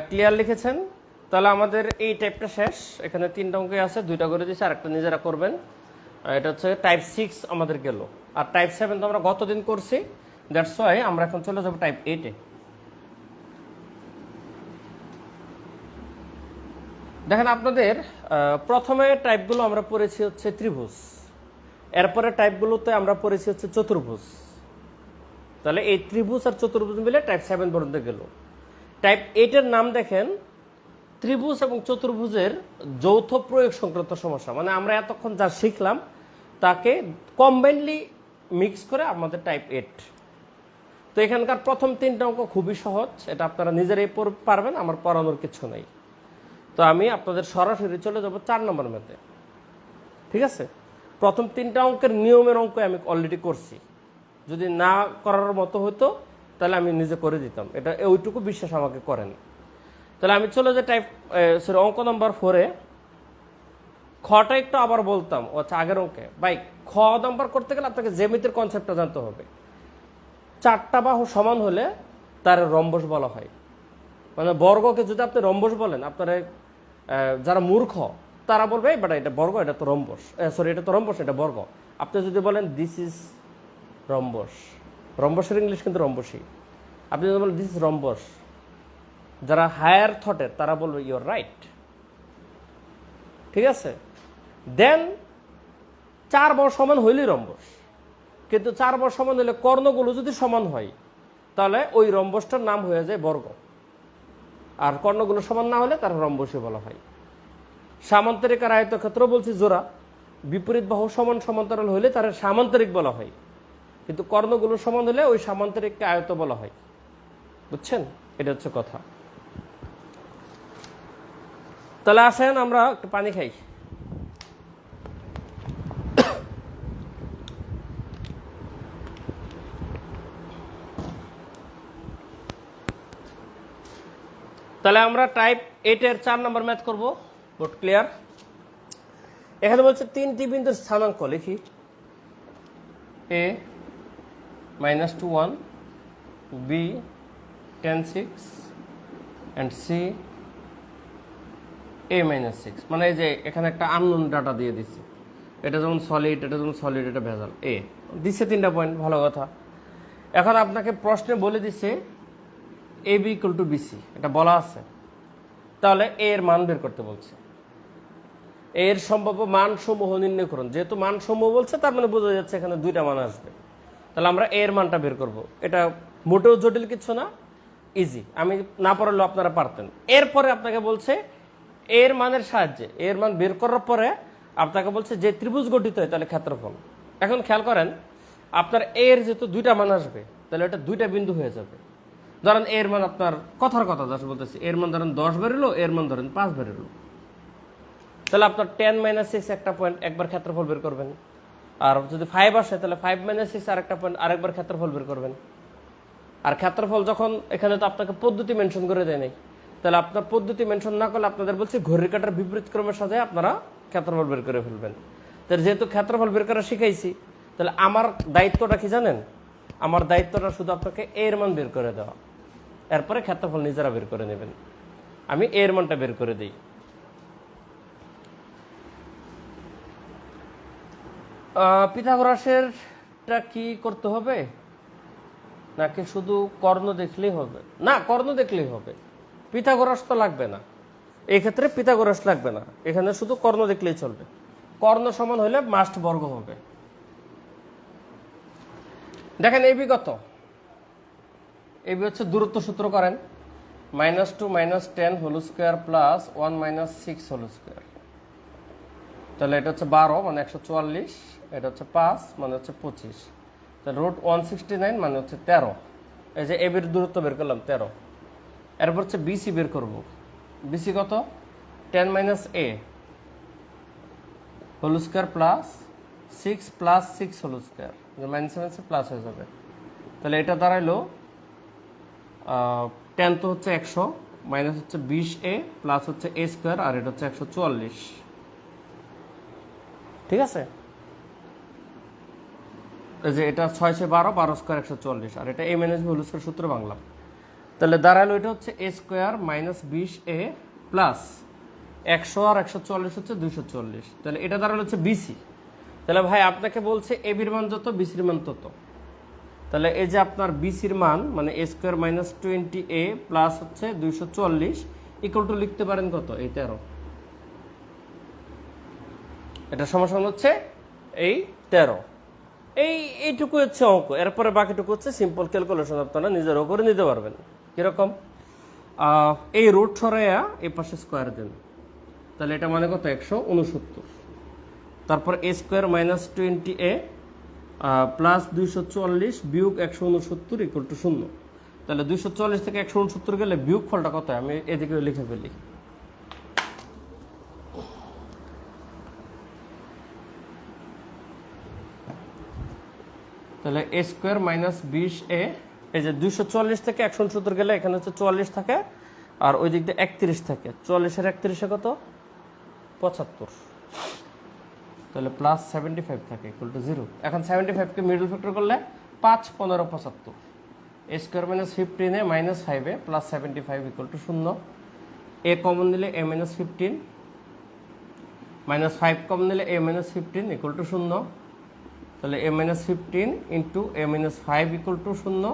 ক্লিয়ার লিখেছেন? তাহলে আমাদের এই টাইপটা শেষ। এখানে 3টা অঙ্ক আছে, 2টা করে দিয়েছি, আর একটা নিজেরা করবেন। এটা হচ্ছে টাইপ 6 আমাদের গেল, আর টাইপ 7 তো আমরা গতদিন করছি, দ্যাটস ওয়াই আমরা এখন চলে যাবো টাইপ 8-এ। দেখেন, আপনাদের প্রথমে টাইপগুলো আমরা পড়েছি হচ্ছে ত্রিভুজ, এরপরে টাইপগুলোতে আমরা পড়েছি হচ্ছে চতুর্ভুজ। তাহলে এই ত্রিভুজ আর চতুর্ভুজ মিলে টাইপ 7 পর্যন্ত গেল। টাইপ 8-এর নাম দেখেন, ত্রিভুজ এবং চতুর্ভুজের যৌথ প্রয়োগ সংক্রান্ত সমস্যা, মানে আমরা এতক্ষণ যা শিখলাম তাকে কম্বাইনলি মিক্স করে আমাদের টাইপ 8। তো এখানকার প্রথম 3টা অঙ্ক খুবই সহজ, এটা আপনারা নিজেরাই পারবেন, আমার পড়ানোর কিছু নেই। তো আমি আপনাদের সরাসরি চলে যাব 4 নম্বর ম্যাথে। ঠিক আছে, প্রথম 3টা অঙ্কের নিয়মের অঙ্ক আমি অলরেডি করছি, যদি না করার মতো হতো তাহলে আমি নিজে করে দিতাম, এটা ওইটুকু বিশ্বাস আমাকে করেন। তাহলে আমি চলে যাই অঙ্ক নম্বর 4-এ। খটা একটু আবার বলতাম, আচ্ছা আগের অঙ্কে ভাই, খ নাম্বার করতে গেলে আপনাকে জ্যামিতির কনসেপ্টটা জানতে হবে। 4টা বাহু সমান হলে তার রম্বস বলা হয়, মানে বর্গকে যদি আপনি রম্বস বলেন, আপনারা যারা মূর্খ তারা বলবে বাট এটা বর্গ, এটা তো রম্বস, সরি এটা তো রম্বস, এটা বর্গ। আপনি যদি বলেন দিস ইজ রম্বস, রম্বসের ইংলিশ কিন্তু রম্বসই, আপনি যদি বলেন দিস ইজ রম্বস, যারা হায়ার থটের তারা বলবে ইউর রাইট। ঠিক আছে, দেন 4 বাহু সমান হইলেই রম্বস, কিন্তু 4 বাহু সমান হলে কর্ণগুলো যদি সমান হয় তাহলে ওই রম্বসটার নাম হয়ে যায় বর্গ, আর কর্ণগুলো সমান না হলে তার রম্বসই বলা হয়। সামান্তরিক আর আয়তক্ষেত্র বলছি জোড়া, বিপরীত বাহু সমান সমান্তরাল হলে তার সামান্তরিক বলা হয়, কিন্তু কর্ণগুলো সমান হলে ওই সামান্তরিককে আয়ত বলা হয়। বুঝছেন? এটা হচ্ছে কথা। তাহলে আসেন আমরা একটু পানি খাই। তাহলে আমরা টাইপ 8-এর 4 নম্বর ম্যাথ করব। Board clear? এখানে বলছে 3টি বিন্দুর স্থানাঙ্ক লিখি, a -2 1, b 10 6 and c a minus 6, মানে এই যে এখানে একটা আননোন ডাটা দিয়ে দিচ্ছে, এটা যেমন সলিড, এটা যেমন সলিড, এটা ভেজাল, এ দিচ্ছে 3টা পয়েন্ট, ভালো কথা। এখন আপনাকে প্রশ্নে বলে দিচ্ছে A B equal to BC, এটা বলা আছে, তাহলে এ এর মান বের করতে বলছে, এর সম্ভাব্য মান সমূহ নির্ণয় করুন। যেহেতু মান সমূহ বলছে তার মানে বোঝা যাচ্ছে এখানে 2টা মান আসবে, তাহলে আমরা এর মানটা বের করব। এটা মোটেও জটিল কিছু না, ইজি, আমি না পারলেও আপনারা পারতেন। এরপরে আপনাকে বলছে এর মানের সাহায্যে, এর মান বের করার পরে আপনাকে বলছে যে ত্রিভুজ গঠিত হয় তাহলে ক্ষেত্রফল। এখন খেয়াল করেন, আপনার এর যেহেতু 2টা মান আসবে তাহলে এটা 2টা বিন্দু হয়ে যাবে। ধরেন এর মান আপনার কথার কথা যা বলতেছি, এর মান ধরেন 10 বেরোলো, এর মান ধরেন 5 বেরোলো, তাহলে আপনার 10 মাইনাস 6 একটা পয়েন্ট, একবার ক্ষেত্রফল বের করবেন। আর যদি 5 আসে তাহলে 5 মাইনাস 6 আরেকটা পয়েন্ট, আরেকবার ক্ষেত্রফল বের করবেন। আর ক্ষেত্রফল যখন এখানে তো আপনাকে পদ্ধতি মেনশন করে দেয় নাই, তাহলে আপনার পদ্ধতি মেনশন না করলে আপনাদের বলছি ঘড়ির কাঁটার বিপরীত ক্রমের সাথে আপনারা ক্ষেত্রফল বের করে ফেলবেন। তাহলে যেহেতু ক্ষেত্রফল বের করা শিখাইছি, তাহলে আমার দায়িত্বটা কি জানেন? আমার দায়িত্বটা শুধু আপনাকে এর মান বের করে দেওয়া, এরপরে ক্ষেত্রফল নিজেরা বের করে নেবেন। আমি এর মানটা বের করে দিই। পিথাগোরাসেরটা কি করতে হবে, নাকি শুধু কর্ণ দেখলেই হবে? না, কর্ণ দেখলেই হবে, পিথাগোরাস তো লাগবে না, এই ক্ষেত্রে পিথাগোরাস লাগবে না, এখানে শুধু কর্ণ দেখলেই চলবে। কর্ণ সমান হলে মাস্ট বর্গ হবে। দেখেন এবি কত, এবি হচ্ছে দূরত্ব সূত্র করেন, -2 - 10 whole square plus 1 - 6 whole square, তাহলে এটা হচ্ছে 12 মানে 144, এটা হচ্ছে 5 মানে হচ্ছে 25, তাহলে √169 মানে হচ্ছে 13। এই যে এবির দূরত্ব বের করলাম 13। এরপর হচ্ছে বিসি বের করব। বিসি কত? 10 - a whole square plus 6 plus 6 whole square, minus মাইনাসে প্লাস হয়ে যাবে, তাহলে এটা দাঁড়াইলো 10 তো হচ্ছে 100, মাইনাস হচ্ছে 20a প্লাস হচ্ছে a স্কোয়ার, আর এটা হচ্ছে 144, ঠিক আছে? এই যে এটা 6 × 12, 12 স্কোয়ার 144, আর এটা a minus b whole square সূত্র বাংলা, তাহলে দাঁড়ালো এটা হচ্ছে a square minus 20a plus 100 আর 144 হচ্ছে 240, তাহলে এটা দাঁড়ালো হচ্ছে বিসি। তাহলে ভাই আপনাকে বলছে এবির মান যত বিসির মান তত, তাহলে এই যে আপনার বিসির মান মানে a square minus 20a plus হচ্ছে 240 ইকুয়াল টু লিখতে পারেন কত? এই 13। এটা সমান হচ্ছে এই 13। এইটুকু হচ্ছে অঙ্ক, এরপরে বাকিটুকু হচ্ছে সিম্পল ক্যালকুলেশন, আপনারা নিজেরাও করে নিতে পারবেন। কিরকম? এই রুট সরাইয়া এই পাশে স্কোয়ার দেন, তাহলে এটা মানে কত? 169। তারপর a square minus 20a plus 240 বিয়োগ 169 ইকুয়াল টু 0, তাহলে 240 থেকে 169 গেলে বিয়োগ ফলটা কত? আমি এদিকে লিখে ফেলি, তাহলে a স্কোয়ার মাইনাস 20a, এই যে 240 থেকে 169 গেলে এখানে হচ্ছে 44 থাকে, আর ওই দিক দিয়ে 31 থাকে, 44 এর 31 কত? 75, তাহলে প্লাস 75 থাকে ইকুয়াল টু 0। এখন 75 কে মিডল ফ্যাক্টর করলে 5 15 75, a square minus 15a minus 5a plus 75 equal to 0। a common নিলে a মাইনাস 15 মাইনাস 5 কমন নিলে a মাইনাস 15 ইকুয়াল টু 0, তাহলে a minus 15 into a minus 5 equal to 0।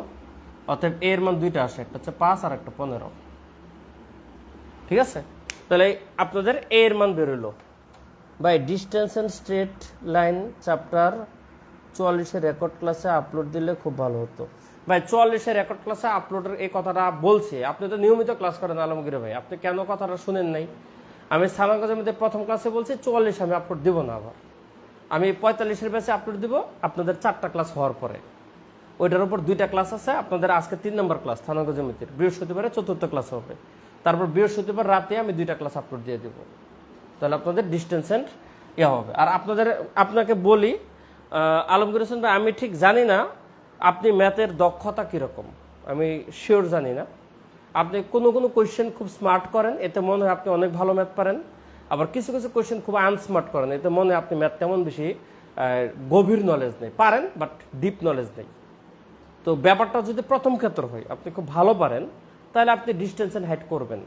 অতএব a এর মান দুইটা আসে, একটা হচ্ছে 5 আর একটা 15, ঠিক আছে? তাহলে আপনাদের a এর মান বেরোলো। By distance and straight line chapter 44 record ক্লাসে আপলোড দিলে খুব ভালো হতো। ভাই 44 রেকর্ড ক্লাসে আপলোডের এই কথাটা বলছে, আপনি তো নিয়মিত ক্লাস করেন আলমগীর ভাই, আপনি কেন কথাটা শুনেন নাই? আমি সালামগঞ্জের মধ্যে প্রথম ক্লাসে বলছি 44 আমি আপলোড দিব না, আবার আমি 45-এর ব্যাচে আপলোড দিব আপনাদের 4টা ক্লাস হওয়ার পরে। ওইটার উপর 2টা ক্লাস আছে আপনাদের, আজকে 3 নম্বর ক্লাস থানাগঞ্জ জমিতির, বৃহস্পতিবারে 4র্থ ক্লাস হবে, তারপর বৃহস্পতিবার রাতে আমি 2টা ক্লাস আপলোড দিয়ে দেবো, তাহলে আপনাদের ডিস্টেন্স এন্ড হবে। আর আপনাকে বলি আলমগীর হোসেন ভাই, আমি ঠিক জানি না আপনি ম্যাথের দক্ষতা কীরকম, আমি শিওর জানি না। আপনি কোনো কোনো কোয়েশ্চেন খুব স্মার্ট করেন, এতে মনে হয় আপনি অনেক ভালো ম্যাথ পারেন, আবার কিছু কিছু কোয়েশ্চেন খুব আনস্মার্ট করেন, এতে মনে হয় আপনি ম্যাথ তেমন বেশি গভীর নলেজ নেই, পারেন বাট ডিপ নলেজ নেই। তো ব্যাপারটা যদি প্রথম ক্ষেত্র হয়, আপনি খুব ভালো পারেন, তাহলে আপনি ডিস্টেন্স এন্ড হাইট করবেন।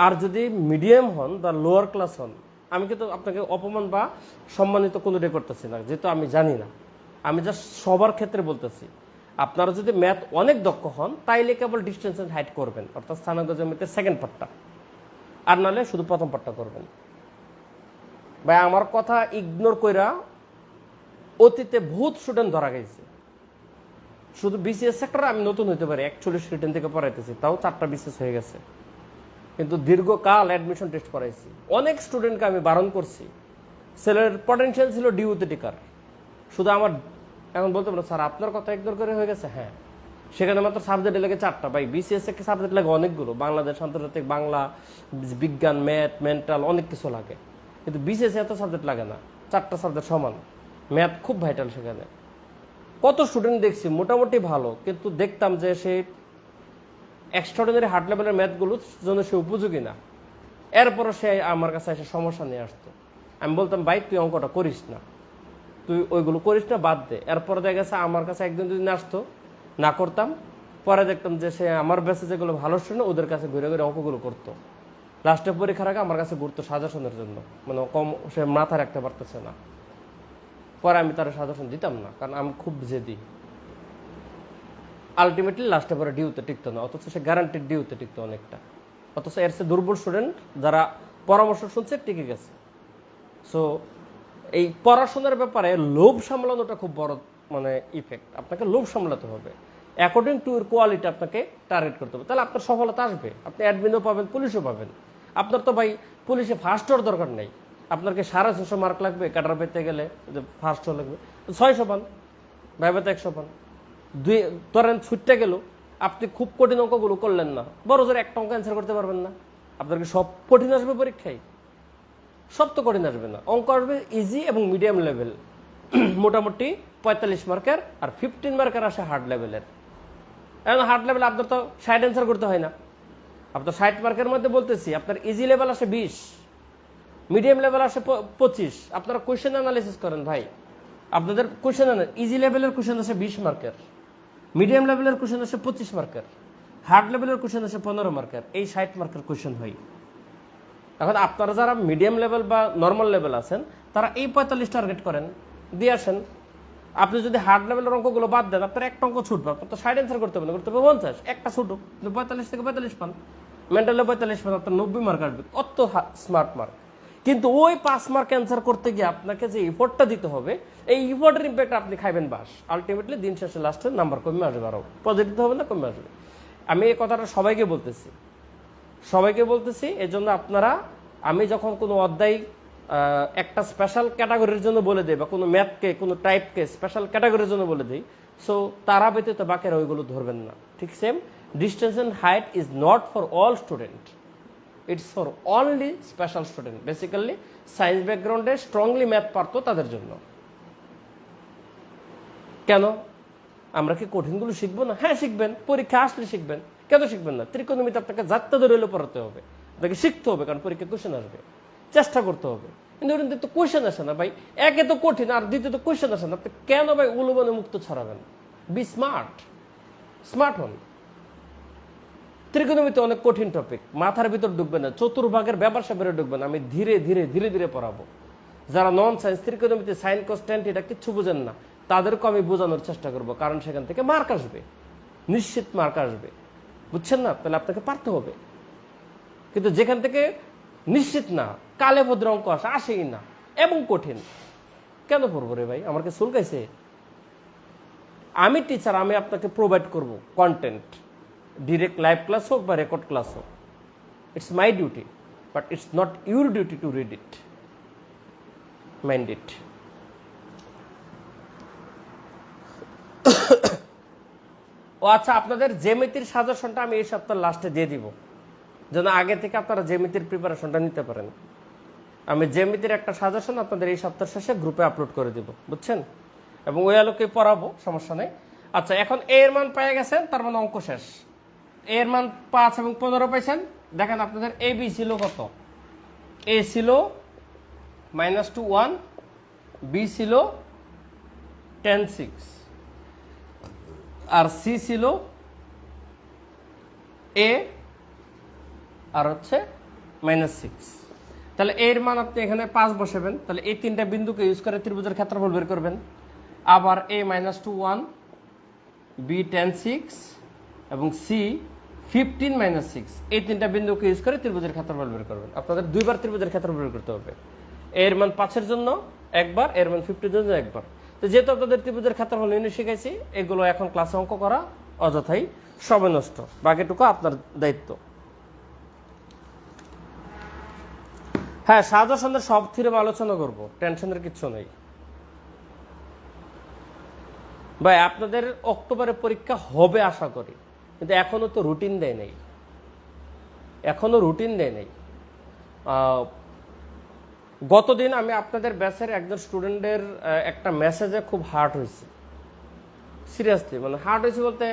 আর যদি মিডিয়াম হন বা লোয়ার ক্লাস হন, আমি কিন্তু আপনাকে অপমান বা সম্মানিত কোনোটাই করতেছি না, যেহেতু আমি জানি না, আমি জাস্ট সবার ক্ষেত্রে বলতেছি। আপনারা যদি ম্যাথ অনেক দক্ষ হন তাইলে কেবল ডিস্টেন্স এন্ড হাইট করবেন, অর্থাৎ স্থানাঙ্ক জ্যামিতির সেকেন্ড পার্টটা, আর নাহলে শুধু প্রথম পার্টটা করবেন। ভাই আমার কথা ইগনোর কইরা অতীতে বহুত স্টুডেন্ট ধরা গেছে। শুধু বিসিএস সেক্টরে আমি নতুন হইতে পারি, 41 রিটেন থেকে পড়াইতেছি, তাও 4টা বিসিএস হয়ে গেছে, কিন্তু দীর্ঘকাল অ্যাডমিশন টেস্ট করাইছি। অনেক স্টুডেন্টকে আমি বারণ করছি, ছেলের পটেনশিয়াল ছিল ডিউতে টিকার, শুধু আমার এখন বলতে পারো স্যার আপনার কথা ইগনোর করে হয়ে গেছে। হ্যাঁ, সেখানে মাত্র সাবজেক্ট লাগে 4টা, ভাই বিসিএস এর সাবজেক্ট লাগে অনেকগুলো, বাংলাদেশ, আন্তর্জাতিক, বাংলা, বিজ্ঞান, ম্যাথ, মেন্টাল, অনেক কিছু লাগে, কিন্তু বিসিএস এত সাবজেক্ট লাগে না, 4টা সাবজেক্ট সমান। ম্যাথ খুব ভাইটাল সেখানে। কত স্টুডেন্ট দেখছি মোটামুটি ভালো, কিন্তু দেখতাম যে সে এক্সট্রাঅর্ডিনারি হার্ড লেভেলের ম্যাথগুলোর জন্য সে উপযোগী না, এরপরও সে আমার কাছে এসে সমস্যা নিয়ে আসতো। আমি বলতাম ভাই তুই অঙ্কটা করিস না, তুই ওইগুলো করিস না, বাদ দে। এরপরে দেখা গেছে আমার কাছে একদিন যদি আসতো, না করতাম, পরে দেখতাম যে সে আমার ব্যাচে যেগুলো ভালো স্টুডেন্ট ওদের কাছে ঘুরে ঘুরে অঙ্কগুলো করতো, লাস্টে পরীক্ষার আগে আমার কাছে ঘুরতো সাজেশনের জন্য, মানে কম সে মাথা রাখতে পারতেছে না, পরে আমি তার সাজেশন দিতাম না, কারণ আমি খুব জেদি। আলটিমেটলি লাস্টে পরে ডিউতে টিকতো না, অথচ সে গ্যারান্টিড ডিউতে টিকতো অনেকটা, অথচ এর চেয়ে দুর্বল স্টুডেন্ট যারা পরামর্শ শুনছে টিকে গেছে। সো এই পড়াশোনার ব্যাপারে লোভ সামলানোটা খুব বড় মানে ইফেক্ট, আপনাকে লোভ সামলাতে হবে, অ্যাকর্ডিং টু এর কোয়ালিটি আপনাকে টার্গেট করতে হবে, তাহলে আপনার সফলতা আসবে, আপনি অ্যাডমিনও পাবেন, পুলিশও পাবেন। আপনার তো ভাই পুলিশে ফার্স্ট হওয়ার দরকার নেই, আপনার কি 650 মার্ক লাগবে ক্যাডার পেতে গেলে, ফার্স্ট হওয়া লাগবে 600 পান, ভাইভাতে 100 পান, দুই ধরেন ছুটতে গেল, আপনি খুব কঠিন অঙ্কগুলো করলেন না, বড় জোরে একটা অঙ্ক অ্যান্সার করতে পারবেন না, আপনার কি সব কঠিন আসবে পরীক্ষায়? সব তো কঠিন আসবে না, অঙ্ক আসবে ইজি এবং মিডিয়াম লেভেল, মোটামুটি 45 মার্কের, আর 15 মার্কের আসে হার্ড লেভেলের। এখন হার্ড লেভেল আপনার তো 60 অ্যান্সার করতে হয় না, আপনার 60 মার্কের মধ্যে বলতেছি আপনার ইজি লেভেল আসে 20, মিডিয়াম লেভেল আসে 25। আপনারা কোয়েশ্চেন অ্যানালাইসিস করেন ভাই, আপনাদের কোয়েশ্চেন ইজি লেভেলের কোয়েশ্চেন আসে 20 মার্কের, মিডিয়াম লেভেলের কোয়েশ্চেন আসে 25 মার্কের, হার্ড লেভেলের কোয়েশ্চেন আসে 15 মার্কের, এই 60 মার্কের কোয়েশ্চেন হয়। এখন আপনারা যারা মিডিয়াম লেভেল বা নর্মাল লেভেল আছেন তারা এই 45 টার্গেট করেন, দিয়ে আসেন। আপনি যদি হার্ড লেভেলের অঙ্কগুলো বাদ দেন, আপনার একটা অঙ্ক ছুটবে, আপনার তো 60 অ্যান্সার করতে হবে না, করতে হবে 50, একটা ছুটুক, 45 থেকে 45 পান, মেন্টালে 45 পান, আপনার 90 মার্ক আসবে, অত স্মার্ট মার্ক। কিন্তু ওই 5 মার্ক অ্যান্সার করতে গিয়ে আপনাকে যে ইফোর্টটা দিতে হবে, এই ইফোর্টের ইম্প্যাক্ট আপনি খাইবেন বাস, আলটিমেটলি দিন শেষে লাস্টে নাম্বার কমে আসবে, আরও পজিটিভ হবে না, কমে আসবে। আমি এই কথাটা সবাইকে বলতেছি, এই জন্য আপনারা, আমি যখন কোনো অধ্যায় একটা স্পেশাল ক্যাটাগরির জন্য বলে দিই, বা কোনো ম্যাথকে কোনো টাইপকে স্পেশাল ক্যাটাগরির জন্য বলে দিই, সো তারা ব্যতীত বাকিরা ওইগুলো ধরবেন না। ঠিক same, distance and height is not for all student, it's for only special student, basically science ব্যাকগ্রাউন্ডে স্ট্রংলি ম্যাথ পারতো তাদের জন্য। কেন আমরা কি কঠিনগুলো শিখবো না? হ্যাঁ শিখবেন, পরীক্ষা আসলে শিখবেন, কেন শিখবেন না? ত্রিকোণমিতি আপনাকে যাত্রা ধরে হলে পড়াতে হবে, আপনাকে শিখতে হবে, কারণ পরীক্ষা কোয়েশ্চেন আসবে, চেষ্টা করতে হবে। কিন্তু তো কোয়েশ্চেন আসে না ভাই, একে তো কঠিন, আর দ্বিতীয়ত কোয়েশ্চেন আসে না, আপনি কেন ভাই উলুবনে মুক্ত ছড়াবেন? বি স্মার্ট হন। ত্রিকোণমিতি অনেক কঠিন টপিক, মাথার ভিতর ঢুকবে না, চতুর্ভাগের ব্যবসা বেড়ে ঢুকবে না, আমি ধীরে ধীরে পড়াবো। যারা নন সায়েন্স, ত্রিকোণমিতি, সাইন কস ট্যান এটা কিচ্ছু বুঝেন না, তাদেরকে আমি বোঝানোর চেষ্টা করবো, কারণ সেখান থেকে মার্ক আসবে, নিশ্চিত মার্ক আসবে, বুঝছেন না? তাহলে আপনাকে পারতে হবে। কিন্তু যেখান থেকে নিশ্চিত না, কালে ভদ্র অঙ্ক আসেই না এবং কঠিন, কেন পড়বো রে ভাই? আমার কাছে চুলকাইছে? আমি টিচার, আমি আপনাকে প্রোভাইড করব কন্টেন্ট, ডিরেক্ট লাইভ ক্লাস হোক বা রেকর্ড ক্লাস হোক, it's my duty, but it's not your duty to read it, mind it. ও আচ্ছা, আপনাদের জ্যামিতির সাজেশনটা আমি এই সপ্তাহের লাস্টে দিয়ে দিব, যেন আগে থেকে আপনারা জ্যামিতির প্রিপারেশনটা নিতে পারেন। আমি জ্যামিতির একটা সাজেশন আপনাদের এই সপ্তাহের শেষে গ্রুপে আপলোড করে দিব, বুঝছেন? এবং ওই আলোকে পড়াবো, সমস্যা নেই। আচ্ছা, এখন এ এর মান পেয়ে গেছেন, তার মানে অঙ্ক শেষ। এ এর মান 5 এবং 15 পাইছেন। দেখেন আপনাদের এ বি ছিল কত? এ ছিল -2 1, বি ছিল 10 6, আর সি ছিল এ আর হচ্ছে -6। তাহলে এর মান আপনি এখানে 5 বসাবেন। তাহলে এই তিনটা বিন্দুকে ইউজ করে ত্রিভুজের ক্ষেত্রফল বের করবেন। আবার a -2 1, b tan 6 এবং c 15 - 6, এই তিনটা বিন্দুকে ইউজ করে ত্রিভুজের ক্ষেত্রফল বের করবেন। আপনাদের দুইবার ত্রিভুজের ক্ষেত্রফল বের করতে হবে। এর মান 5 এর জন্য একবার, এর মান 50 এর জন্য একবার। তো যেহেতু আপনাদের ত্রিভুজের ক্ষেত্রফল নির্ণয় শিখাইছি, এগুলো এখন ক্লাসে অঙ্ক করা অযথাই সময় নষ্ট। বাকিটুকু আপনার দায়িত্ব। হ্যাঁ, সাজেশনের সব থিওরেম আলোচনা করব, টেনশনের কিচ্ছু নেই ভাই। আপনাদের অক্টোবরে পরীক্ষা হবে আশা করি, কিন্তু এখনো তো রুটিন দেয় নেই, গতদিন আমি আপনাদের ব্যাচের একজন স্টুডেন্টের একটা মেসেজে খুব হার্ট হয়েছে, সিরিয়াসলি মানে হার্ট হয়েছে বলতে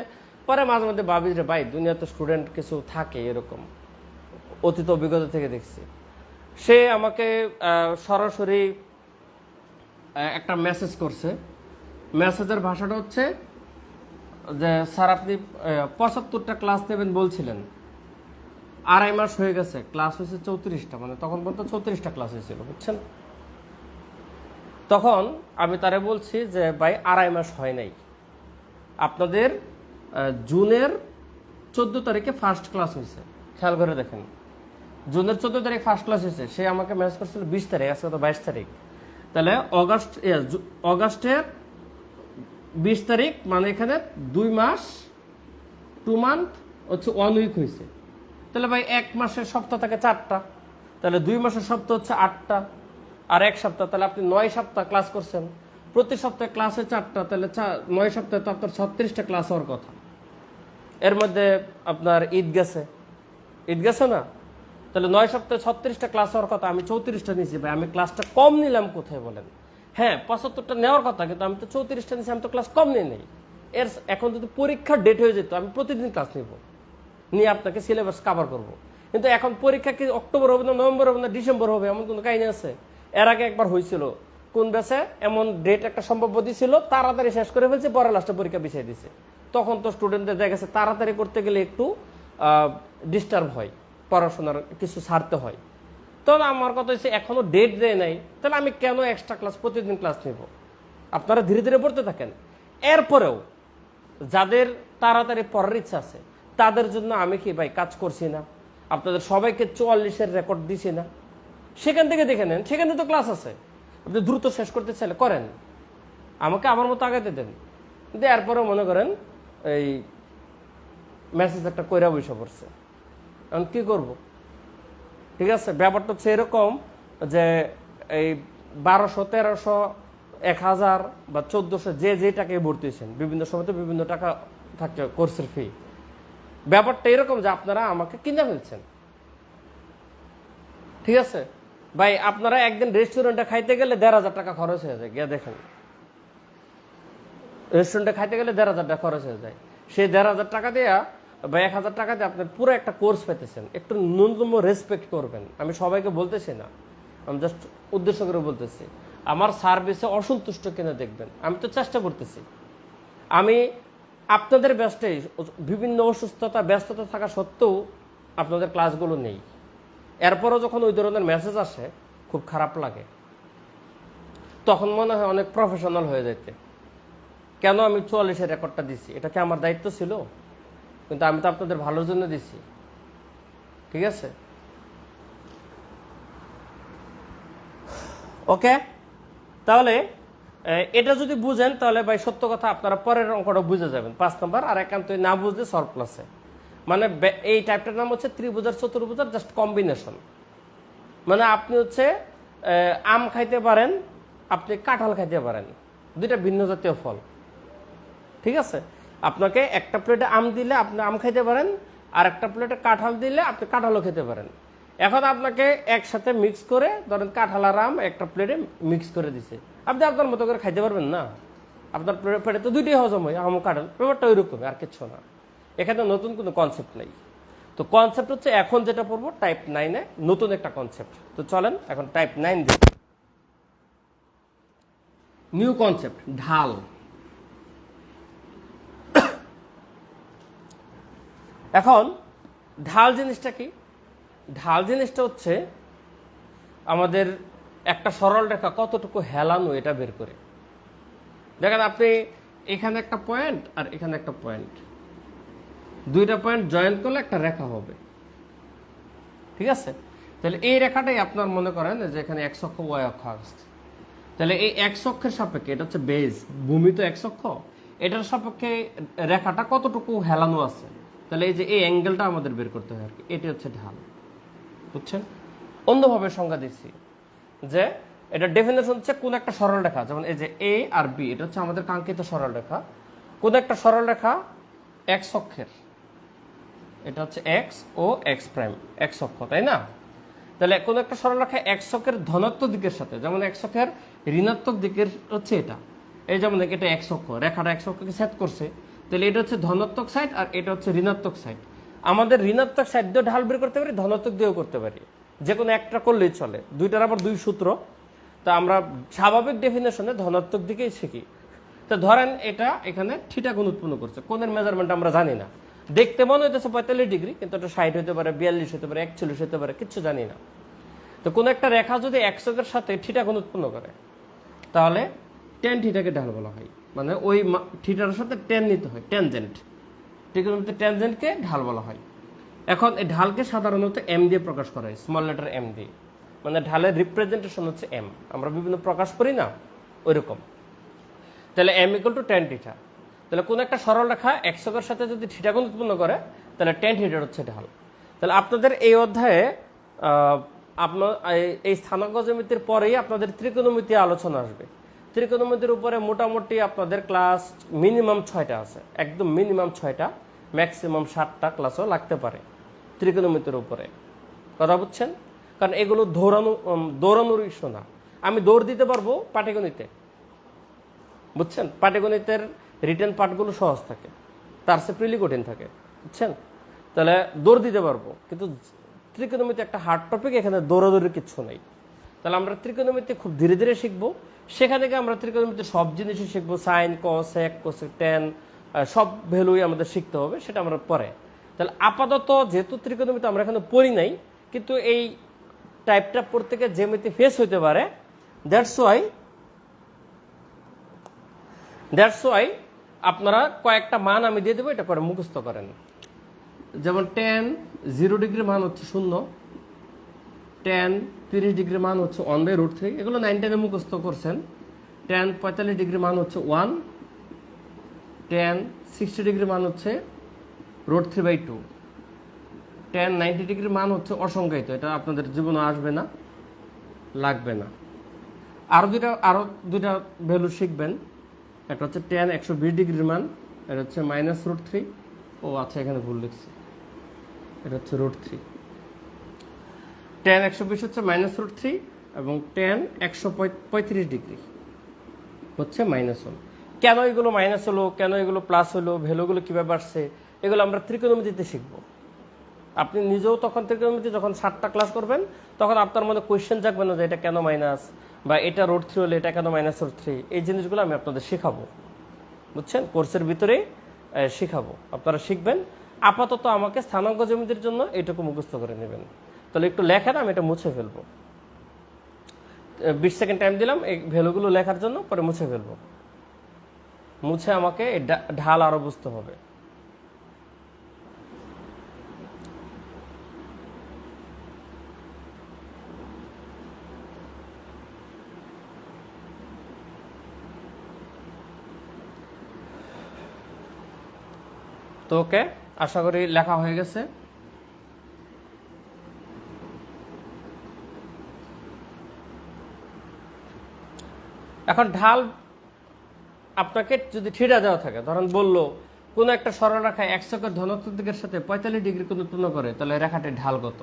পরে মাঝে মধ্যে ভাবি যে ভাই দুনিয়াতে স্টুডেন্ট কিছু থাকে এরকম, অতীত অভিজ্ঞতা থেকে দেখছি। সে আমাকে সরাসরি একটা মেসেজ করছে। মেসেজের ভাষাটা হচ্ছে যে স্যার আপনি 75টা ক্লাস নেবেন বলছিলেন, 2.5 মাস হয়ে গেছে, ক্লাস হয়েছে 34টা, মানে তখন পর্যন্ত 34টা ক্লাস হয়েছিল, বুঝছেন। তখন আমি তারে বলছি যে ভাই 2.5 মাস হয় নাই, আপনাদের জুনের 14 তারিখে ফার্স্ট ক্লাস হয়েছে, খেয়াল করে দেখেন, জুনের 14 তারিখ ফার্স্ট ক্লাস হয়েছে। সে আমাকে মেসেজ করছিল 20 তারিখ, আজকে তো 22 তারিখ, তাহলে অগাস্টের 20 তারিখ, মানে এখানে 2 মাস 2 মান্থ হচ্ছে 1 উইক হয়েছে। তাহলে ভাই 1 মাসের সপ্তাহ থাকে 4টা, তাহলে 2 মাসের সপ্তাহ হচ্ছে 8টা, আর 1 সপ্তাহ, তাহলে আপনি 9 সপ্তাহ ক্লাস করছেন, প্রতি সপ্তাহে ক্লাসে 4টা, তাহলে 9 সপ্তাহে তো আপনার 36টা ক্লাস হওয়ার কথা। এর মধ্যে আপনার ঈদ গেছে না, তাহলে 9 সপ্তাহে 36টা ক্লাস হওয়ার কথা, আমি 34টা নিয়েছি। ভাই আমি ক্লাসটা কম নিলাম কোথায় বলেন? হ্যাঁ 75টা নেওয়ার কথা, কিন্তু আমি তো 34টা নিয়েছি, আমি তো ক্লাস কম নিয়ে নেই। এখন যদি পরীক্ষার ডেট হয়ে যেত, আমি প্রতিদিন ক্লাস নিয়ে আপনাকে সিলেবাস কভার করব। কিন্তু এখন পরীক্ষা কি অক্টোবর হবে না, নভেম্বর হবে না, ডিসেম্বর হবে, এমন কোনো কাহিনী আছে? এর আগে একবার হয়েছিল, কোন ব্যাচে এমন ডেট একটা সম্ভাব্য দিছিল, তাড়াতাড়ি শেষ করে ফেলছে, পরে লাস্টে পরীক্ষা পিছিয়ে দিছে। তখন তো স্টুডেন্টদের দেখা গেছে তাড়াতাড়ি করতে গেলে একটু ডিস্টার্ব হয়, পড়াশোনার কিছু ছাড়তে হয়। তখন আমার কথা হচ্ছে এখনো ডেট দেয় নাই, তাহলে আমি কেন এক্সট্রা ক্লাস প্রতিদিন ক্লাস নেব? আপনারা ধীরে ধীরে পড়তে থাকেন। এরপরেও যাদের তাড়াতাড়ি পড়ার ইচ্ছা আছে তাদের জন্য আমি কি ভাই কাজ করছি না? আপনাদের সবাইকে 44-এর রেকর্ড দিছি না? সেখান থেকে দেখে নেন, সেখানে তো ক্লাস আছে। আপনি দ্রুত শেষ করতে চাইলে করেন, আমাকে আমার মতো আগাতে দেন। কিন্তু এরপরেও মনে করেন এই মেসেজ একটা কইরা বসে পড়ছে, এখন কি করব? ঠিক আছে, ব্যাপারটা হচ্ছে এরকম যে এই 1200, 1300, 1000 বা 1400 যে টাকায় ভর্তি হয়েছেন, বিভিন্ন সময় তো বিভিন্ন টাকা থাকে কোর্সের ফি। ব্যাপারটা এরকম যে আপনারা আমাকে কিনে ফেলছেন। ঠিক আছে ভাই, আপনারা একদিন রেস্টুরেন্টে খাইতে গেলে 1500 টাকা খরচ হয়ে যায়, গিয়ে দেখেন রেস্টুরেন্টে খাইতে গেলে 1500 টাকা খরচ হয়ে যায়। সেই 1500 টাকা দেয়া বা 1000 টাকা দিয়ে আপনার পুরো একটা কোর্স পেতেছেন। একটু ন্যূনতম রেসপেক্ট করবেন। আমি সবাইকে বলতেছি না, আমি জাস্ট উদ্দেশ্য করে বলতেছি, আমার সার্ভিসে অসন্তুষ্ট কিনা দেখবেন। আমি তো চেষ্টা করতেছি, আমি আপনাদের ব্যস্তে বিভিন্ন অসুস্থতা ব্যস্ততা থাকা সত্ত্বেও আপনাদের ক্লাসগুলো নেই। এরপরও যখন ওই ধরনের মেসেজ আসে খুব খারাপ লাগে, তখন মনে হয় অনেক প্রফেশনাল হয়ে যেতে। কেন আমি 44-এর রেকর্ডটা দিছি? এটা কি আমার দায়িত্ব ছিল? কিন্তু আমি তো আপনাদের ভালোর জন্য দিছি। ঠিক আছে, ওকে। তাহলে এটা যদি বুঝেন তাহলে ভাই সত্য কথা আপনারা পরের অঙ্কটা বুঝে যাবেন, 5 নম্বর। আর একান্তই না বুঝলে সলভ ক্লাসে, মানে এই টাইপটার নাম হচ্ছে ত্রিভুজার চতুর্ভুজার জাস্ট কম্বিনেশন। মানে আপনি হচ্ছে আম খাইতে পারেন, আপনি কাঁঠাল খাইতে পারেন, দুইটা ভিন্ন জাতীয় ফল। ঠিক আছে, আপনাকে একটা প্লেটে আম দিলে আপনি আম খাইতে পারেন, আর একটা প্লেটে কাঁঠাল দিলে আপনি কাঁঠালও খেতে পারেন। এখন আপনাকে একসাথে মিক্স করে ধরেন কাঁঠাল আর আম একটা প্লেটে মিক্স করে দিছে, আপনি আপনার মতো করে খাইতে পারবেন না? আপনার প্লেটে তো দুইটাই হজম হয়, আম কাঁঠাল, ব্যাপারটা ওই রকম, আর কিচ্ছু না। এখানে নতুন কোনো কনসেপ্ট নেই। তো কনসেপ্ট হচ্ছে এখন যেটা পড়বো টাইপ 9-এ নতুন একটা কনসেপ্ট। তো চলেন এখন টাইপ 9 দেখি। নিউ কনসেপ্ট, ঢাল। এখন ঢাল জিনিসটা কি? ঢাল জিনিসটা হচ্ছে আমাদের একটা সরল রেখা কতটুকু হেলানো এটা বের করে। দেখেন আপনি এখানে একটা পয়েন্ট আর এখানে একটা পয়েন্ট, দুইটা পয়েন্ট জয়েন করলে একটা রেখা হবে, ঠিক আছে? তাহলে এই রেখাটাই আপনার মনে করেন যে এখানে এক্স অক্ষ ওয়াই অক্ষ আসছে, তাহলে এই এক্স অক্ষের সাপেক্ষে, এটা হচ্ছে বেজ, ভূমি তো এক্স অক্ষ, এটার সাপেক্ষে রেখাটা কতটুকু হেলানো আছে, তাহলে এই যে এই অ্যাঙ্গেলটা আমাদের বের করতে হয় আর কি, এটি হচ্ছে ঢাল। বুঝছেন? অন্যভাবে সংজ্ঞা দিচ্ছি যে এটা ডেফিনেশন হচ্ছে কোন একটা সরল রেখা, যেমন এই যে এ আর বি, এটা হচ্ছে আমাদের কাঙ্ক্ষিত সরল রেখা, কোন একটা সরল রেখা এক্স অক্ষের, এটা হচ্ছে এক্স ও এক্স প্রাইম, এক্স অক্ষ, তাই না? তাহলে কোন একটা সরলরেখা এক্স অক্ষের ধনাত্মক দিকের সাথে, যেমন এক্স অক্ষের ঋণাত্মক দিকের হচ্ছে এটা, এই যেমন এটা এক্স অক্ষ, রেখাটা এক্স অক্ষকে ছেদ করছে, তাহলে এটা হচ্ছে ধনাত্মক সাইড আর এটা হচ্ছে ঋণাত্মক সাইড। আমাদের ঋণাত্মক সাইড দিয়ে ঢাল বের করতে পারি, ধনাত্মক দিয়েও করতে পারি, যে কোনো একটা করলেই চলে, দুইটার আবার দুই সূত্র। তা আমরা স্বাভাবিক ডেফিনেশনে ধনাত্মক দিকেই শিখি। তো ধরেন এটা এখানে থিটা কোণ উৎপন্ন করছে, কোণের মেজারমেন্ট আমরা জানি না, দেখতে মনে হইতেছে 45 ডিগ্রি, কিন্তু এটা 60 হতে পারে, 42 হতে পারে, 41 হতে পারে, কিচ্ছু জানি না। তো কোন একটা রেখা যদি এক্স অক্ষের সাথে থিটা কোণ উৎপন্ন করে, তাহলে টেন থিটাকে ঢাল বলা হয়, মানে ওই থিটার সাথে টেন নিতে হয়, ট্যানজেন্ট, ট্রিগোনোমেট্রিতে ট্যানজেন্টকে ঢাল বলা হয়। এখন এই ঢালকে সাধারণত এম দিয়ে প্রকাশ করা হয়, স্মল লেটার এম দিয়ে, মানে ঢালের রিপ্রেজেন্টেশন হচ্ছে এম, আমরা বিভিন্ন প্রকাশ করি না ওইরকম। তাহলে M equal to ten theta, তাহলে কোন একটা সরল রেখা এক্স অক্ষের সাথে যদি থিটা কোণ উৎপন্ন করে, তাহলে টেন থিটার হচ্ছে ঢাল। তাহলে আপনাদের এই অধ্যায়ে আপনার এই স্থানাঙ্ক জ্যামিতির পরেই আপনাদের ত্রিকোণমিতি আলোচনা আসবে। ত্রিকোণমিতির উপরে মোটামুটি আপনাদের ক্লাস মিনিমাম 6টা আছে, একদম মিনিমাম 6টা, ম্যাক্সিমাম 7টা ক্লাসও লাগতে পারে ত্রিকোণমিতির উপরে, কথা বুঝছেন? কারণ এগুলো দৌড়ানোর ইস্যু না, আমি দৌড় দিতে পারবো পাটিগণিতে, বুঝছেন? পাটিগণিতের রিটেন পার্টগুলো সহজ থাকে, তার চেয়ে প্রিলি কঠিন থাকে, বুঝছেন? তাহলে দৌড় দিতে পারবো, কিন্তু ত্রিকোণমিতি একটা হার্ড টপিক, এখানে দৌড়াদৌড়ির কিচ্ছু নেই। তাহলে আমরা ত্রিকোণমিতি খুব ধীরে ধীরে শিখবো, সেখান থেকে আমরা ত্রিকোণমিতি সব জিনিসই শিখবো, সাইন, কস, সেক, কোসেক, ট্যান, সব ভ্যালুই আমাদের শিখতে হবে, সেটা আমরা পরে। তাহলে আপাতত যেহেতু ত্রিকোণমিতি আমরা এখানে পড়ি নাই, কিন্তু এই টাইপটা প্রত্যেকের জ্যামিতি ফেস হইতে পারে, দ্যাটস ওয়াই আপনারা কয়েকটা মান আমি দিয়ে দেবো, এটা করে মুখস্থ করেন। যেমন টেন 0 ডিগ্রি মান হচ্ছে 0, টেন 30 ডিগ্রি মান হচ্ছে 1/√3, এগুলো 9 10-এ মুখস্থ করছেন। টেন 45 ডিগ্রি মান হচ্ছে 1, টেন 60 ডিগ্রি মান হচ্ছে √3/2, টেন 90 ডিগ্রি মান হচ্ছে অসংজ্ঞায়িত, এটা আপনাদের জীবনে আসবে না, লাগবে না। আরো দুইটা ভ্যালু শিখবেন, একটা হচ্ছে টেন 120 ডিগ্রির মান, এটা হচ্ছে -√3, ও আচ্ছা এখানে ভুল লিখছি, এটা হচ্ছে √3, টেন 120 হচ্ছে -√3, এবং টেন 135 ডিগ্রি হচ্ছে -1। কেন এগুলো মাইনাস হলো, কেন এগুলো প্লাস হলো, ভ্যালুগুলো কিভাবে আসছে, এগুলো আমরা ত্রিকোণমিতিতে শিখবো। আপনি নিজেও তখন ত্রিকোণমিতি যখন 7টা ক্লাস করবেন, তখন আপনার মনে কোয়েশ্চেন জাগবে না যে এটা কেন মাইনাস, বা এটা √3 হলে এটা কেন -√3, এই জিনিসগুলো আমি আপনাদের শেখাবো, বুঝছেন? কোর্সের ভিতরে শেখাবো, আপনারা শিখবেন। আপাতত আমাকে স্থানাঙ্ক জ্যামিতির জন্য এইটুকু মুখস্থ করে নেবেন। তাহলে একটু লেখেন, আমি এটা মুছে ফেলবো, 20 সেকেন্ড টাইম দিলাম এই ভ্যালুগুলো লেখার জন্য, পরে মুছে ফেলবো। মুছে আমাকে ঢাল আরো বুঝতে হবে। তো ওকে, আশা করি লেখা হয়ে গেছে। এখন ঢাল আপনাকে যদি থিটা দেওয়া থাকে, ধরেন বললো কোন একটা সরলরেখা এক্স অক্ষের ধনাত্মক দিকের সাথে 45 ডিগ্রি কোণ উৎপন্ন করে, তাহলে রেখাটির ঢাল কত?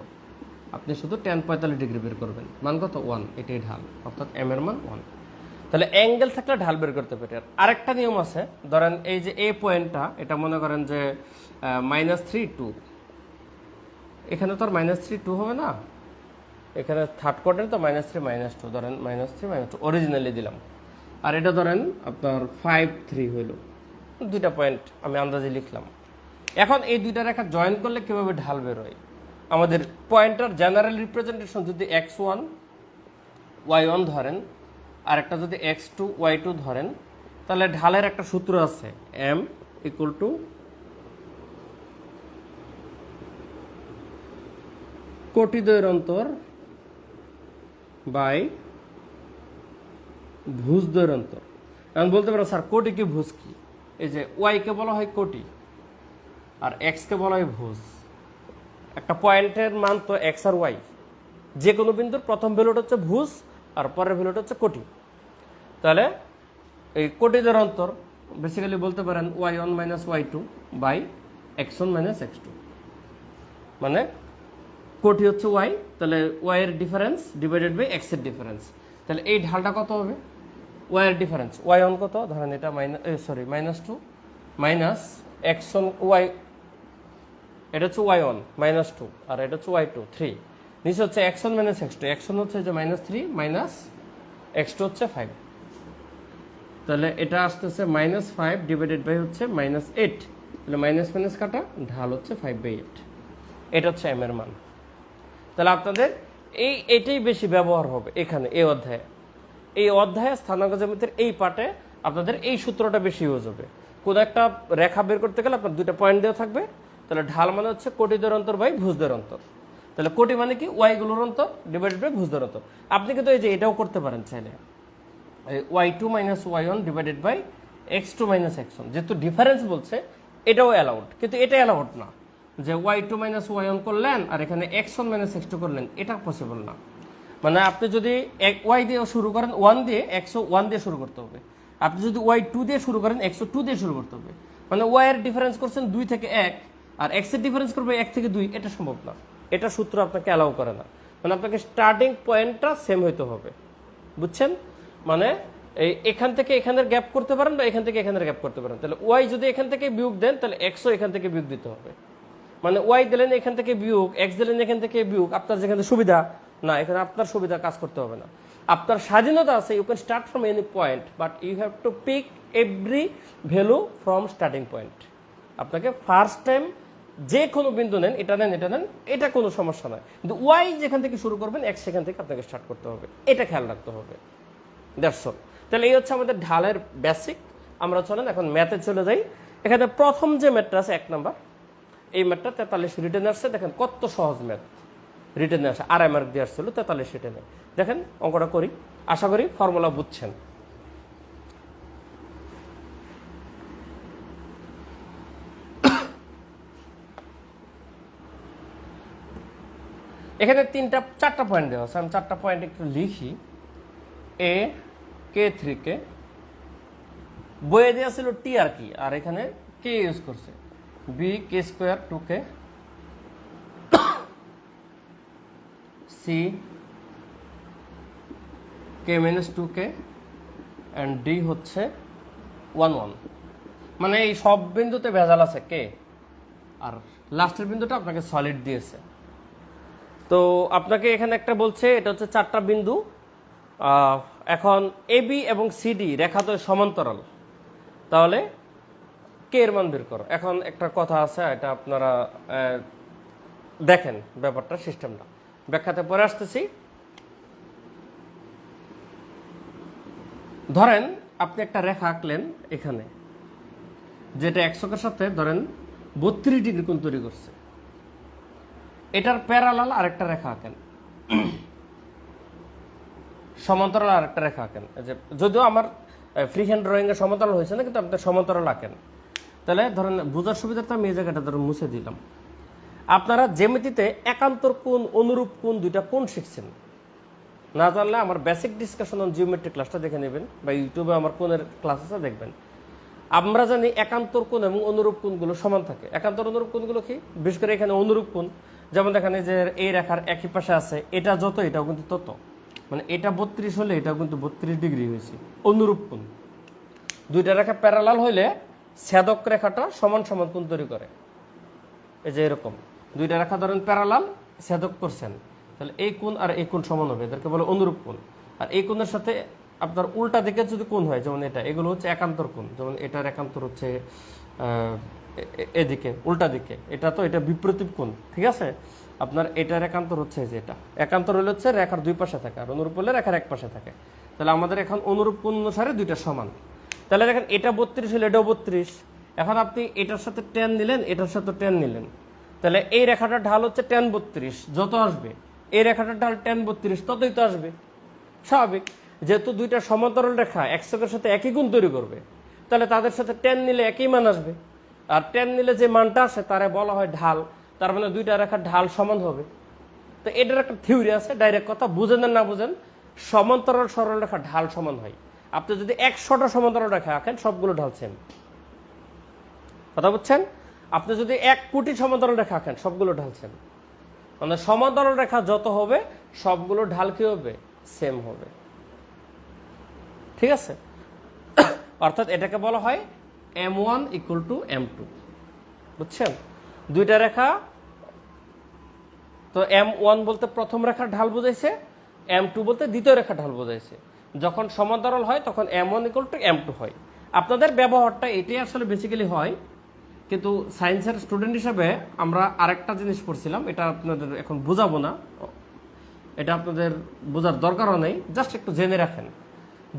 আপনি শুধু টেন 45 ডিগ্রি বের করবেন, মান কত? 1, এটাই ঢাল, অর্থাৎ এম এর মান 1। তাহলে অ্যাঙ্গেল থাকলে ঢাল বের করতে পারি। আর আরেকটা নিয়ম আছে, ধরেন এই যে এই পয়েন্টটা, এটা মনে করেন যে -3 2, এখানে তো আর -3 2 হবে না, এখানে থার্ড কোয়ার্টারে তো -3 -2, ধরেন -3 -2 অরিজিনালি দিলাম, আর এটা ধরেন আপনার 5 3 হইল, দুইটা পয়েন্ট আমি আন্দাজে লিখলাম। এখন এই দুইটা রেখা জয়েন করলে কিভাবে ঢাল বের হয়, আমাদের পয়েন্টার জেনারেল রিপ্রেজেন্টেশন যদি x1 y1 ধরেন আর একটা যদি x2 y2 ধরেন, তাহলে ঢালের একটা সূত্র আছে m ইকুয়াল টু কোটি দ্বয়ের অন্তর বাই ভুজ দ্বয়ের অন্তর। এখন বলতে পারো স্যার কোটি কি ভুজ কি? এই যে ওয়াই কে বলা হয় কোটি আর এক্স কে বলা হয় ভুজ। একটা পয়েন্টের মান তো এক্স আর ওয়াই, যে কোনো বিন্দুর প্রথম ভ্যালুটা হচ্ছে ভুজ আর পরের ভ্যালুটা হচ্ছে কোটি। তাহলে এই কোটিদের অন্তর বেসিক্যালি বলতে পারেন y1 minus y2 by x1 minus x2, মানে কোটি হচ্ছে y, তাহলে y এর ডিফারেন্স ডিভাইডেড বাই x এর ডিফারেন্স। তাহলে এই ঢালটা কত হবে? y এর ডিফারেন্স y1 কত, ধরেন এটা -2 মাইনাস x1 y, এটা হচ্ছে y1 -2 আর এটা হচ্ছে y2 3, নিচে হচ্ছে x1 মাইনাস x2, x1 হচ্ছে যে -3 মাইনাস x2 হচ্ছে 5, তাহলে এটা আসতেছে -5 ডিভাইডেড বাই হচ্ছে -8, তাহলে মাইনাস মাইনাস কাটা, ঢাল হচ্ছে 5/8, এটা হচ্ছে m এর মান। তাহলে আপনাদের এটাই বেশি ব্যবহার হবে এখানে এই অধ্যায়ে স্থানাঙ্ক জ্যামিতির এই পার্টে আপনাদের এই সূত্রটা বেশি ইউজ হবে। কোন একটা রেখা বের করতে গেলে আপনার দুইটা পয়েন্ট দেওয়া থাকবে, তাহলে ঢাল মানে হচ্ছে কোটিদের অন্তর বাই ভুজদের অন্তর। তাহলে কোটি মানে কি ওয়াই গুলোর অন্তর ডিভাইডেড বাই ভুজদের অন্তর। আপনি কিন্তু এই যে এটাও করতে পারেন চাইলে, y2 minus y1 divided by x2 minus x1, যেহেতু ডিফারেন্স বলছে এটাও অ্যালাউড, কিন্তু এটা অ্যালাউড না যে y2 মাইনাস y1 করলেন আর এখানে x1 মাইনাস x2 করলেন, এটা পসিবল না। মানে আপনি যদি y দিয়ে শুরু করেন 1 দিয়ে, x1 দিয়ে শুরু করতে হবে। আপনি যদি y2 দিয়ে শুরু করেন x2 দিয়ে শুরু করতে হবে। মানে y এর ডিফারেন্স করছেন 2 থেকে 1 আর x এর ডিফারেন্স করবে 1 থেকে 2, এটা সম্ভব না, এটা সূত্র আপনাকে অ্যালাউ করে না। মানে আপনাকে স্টার্টিং পয়েন্টটা সেম হইতে হবে, বুঝছেন? মানে এখান থেকে এখানের গ্যাপ করতে পারেন বা এখান থেকে এখানের গ্যাপ করতে পারেন। তাহলে ওয়াই যদি এখান থেকে বিয়োগ দেন তাহলে এক্সও এখান থেকে বিয়োগ দিতে হবে। মানে ওয়াই দিলেন এখান থেকে বিয়োগ, এক্স দিলেন এখান থেকে বিয়োগ, আপনার যেখানে সুবিধা না, এখানে আপনার সুবিধা কাজ করতে হবে না। আপনার স্বাধীনতা আছে, you can start from any point, but you have to pick every value from starting point. আপনাকে ফার্স্ট টাইম যে কোনো বিন্দু নেন, এটা নেন, এটা নেন, এটা কোনো সমস্যা নয়, কিন্তু ওয়াই যেখান থেকে শুরু করবেন এক্স সেখান থেকে আপনাকে স্টার্ট করতে হবে, এটা খেয়াল রাখতে হবে। That's all. তাহলে এই হচ্ছে আমাদের ঢালের বেসিক। আমরা চলেন এখন ম্যাথে চলে যাই। এখানে প্রথম যে ম্যাথটা আছে 1 নাম্বার, এই ম্যাথটা 43 রিটেন আসছে। দেখেন কত সহজ ম্যাথ, রিটেনে আসে আড়াই মার্ক দিয়ে আসছিল 43 রিটেনে। দেখেন অঙ্কটা করি, আশা করি ফর্মুলা বুঝছেন। এখানে 4টা পয়েন্ট দেওয়া আছে, আমি 4টা পয়েন্ট একটু লিখি। এ কে 3 কে বইয়ে দেওয়া ছিল টি আর কি, আর এখানে কে ইউজ করছে, B K square 2k, C K minus 2k and D হচ্ছে 1 1। মানে এই সব বিন্দুতে ভেজাল আছে কে, আর লাস্টের বিন্দুটা আপনাকে সলিড দিয়েছে। তো আপনাকে এখানে একটা বলছে এটা হচ্ছে 4টা বিন্দু। এখন এ বি এবং সিডি রেখা তো সমান্তরাল, তাহলে কে এর মান বের করো। এখন একটা কথা আছে, এটা আপনারা দেখেন ব্যাপারটা, সিস্টেমটা ব্যাখ্যাতে পরে আসতেছি। ধরেন আপনি একটা রেখা আঁকলেন এখানে, যেটা একশকের সাথে ধরেন 32 ডিগ্রি কোণ তৈরি করছে। এটার প্যারালাল আরেকটা রেখা আঁকেন, সমান্তরাল আরেকটা রেখা আঁকেন। যদিও আমার ফ্রি হ্যান্ড ড্রয়িং এর সমান্তরাল হয়েছে না, কিন্তু আপনি সমান্তরাল আঁকেন। তাহলে ধরেন বোঝার সুবিধার্থে আমি এই জায়গাটা ধরুন মুছে দিলাম। আপনারা জ্যামিতিতে একান্তর কোণ, অনুরূপ কোণ, দুইটা কোণ শিখছেন। না জানলে আমার বেসিক ডিসকাশন অন জিওমেট্রি ক্লাসটা দেখে নেবেন, বা ইউটিউবে আমার কোণের ক্লাস আছে দেখবেন। আমরা জানি একান্তর কোণ এবং অনুরূপ কোণগুলো সমান থাকে। একান্তর অনুরূপ কোণগুলো কি? বিশেষ করে এখানে অনুরূপ কোণ, যেমন দেখেন যে এই রেখার একই পাশে আছে, এটা যত এটাও কিন্তু তত, মানে এটা 32 হলে এটাও কিন্তু 32 ডিগ্রি হয়েছে, অনুরূপ কোণ। দুইটা রেখা প্যারালাল হইলে ছেদক রেখাটা সমান সমান কোণ তৈরি করে। এই যে এরকম দুইটা রেখা ধরেন প্যারালাল, ছেদক করছেন, তাহলে এই কোণ আর এই কোণ সমান হবে, এদেরকে বলে অনুরূপ কোণ। আর এই কোণের সাথে আপনার উল্টা দিকে যদি কোণ হয়, যেমন এটা, এগুলো হচ্ছে একান্তর কোণ। যেমন এটার একান্তর হচ্ছে এদিকে, উল্টা দিকে, এটা তো এটা বিপরীত কোণ, ঠিক আছে? আপনার এটার একান্তর হচ্ছে যে এটা একান্তর হলে হচ্ছে রেখার দুই পাশে থাকে আর অনুরূপ হলে রেখার এক পাশে থাকে। তাহলে আমাদের এখন অনুরূপ অনুসারে দুইটা সমান। তাহলে দেখেন এটা 32 হলে এটাও 32। এখন আপনি এটার সাথে tan নিলেন, এটার সাথে tan নিলেন, তাহলে এই রেখাটার ঢাল হচ্ছে tan 32, যত আসবে এই রেখাটার ঢাল tan 32 ততই তো আসবে। স্বাভাবিক, যেহেতু দুইটা সমান্তরাল রেখা এক্সের সাথে একই গুণ তৈরি করবে, তাহলে তাদের সাথে tan নিলে একই মান আসবে। আর tan নিলে যে মানটা আসে তারে বলা হয় ঢাল, তার মানে দুইটা রেখার ঢাল সমান হবে। তো এটার একটা থিওরি আছে, ডাইরেক্ট কথা, বুঝেন না বুঝেন, সমান্তরাল সরল রেখা ঢাল সমান হয়। আপনি যদি 100টা সমান্তরাল রেখা আঁকেন সবগুলো ঢাল সেম, কথা বুঝছেন? আপনি যদি 1 কোটি সমান্তরাল রেখা আঁকেন সবগুলো ঢাল সেম, মানে সমান্তরাল রেখা যত হবে সবগুলো ঢাল কি হবে? সেম হবে। ঠিক আছে? অর্থাৎ এটাকে বলা হয় m1 = m2, বুঝছেন? দুইটা রেখা, তো m1 বলতে প্রথম রেখার ঢাল বোঝাইছে, m2 বলতে দ্বিতীয় রেখার ঢাল বোঝাইছে। যখন সমান্তরাল হয় তখন m1 = m2 হয়। আপনাদের ব্যবহারটা এটাই আসলে বেসিক্যালি হয়, কিন্তু সায়েন্সের স্টুডেন্ট হিসেবে আমরা আরেকটা জিনিস পড়ছিলাম, এটা আপনাদের এখন বোঝাবো না, এটা আপনাদের বোঝার দরকারও নেই, জাস্ট একটু জেনে রাখেন।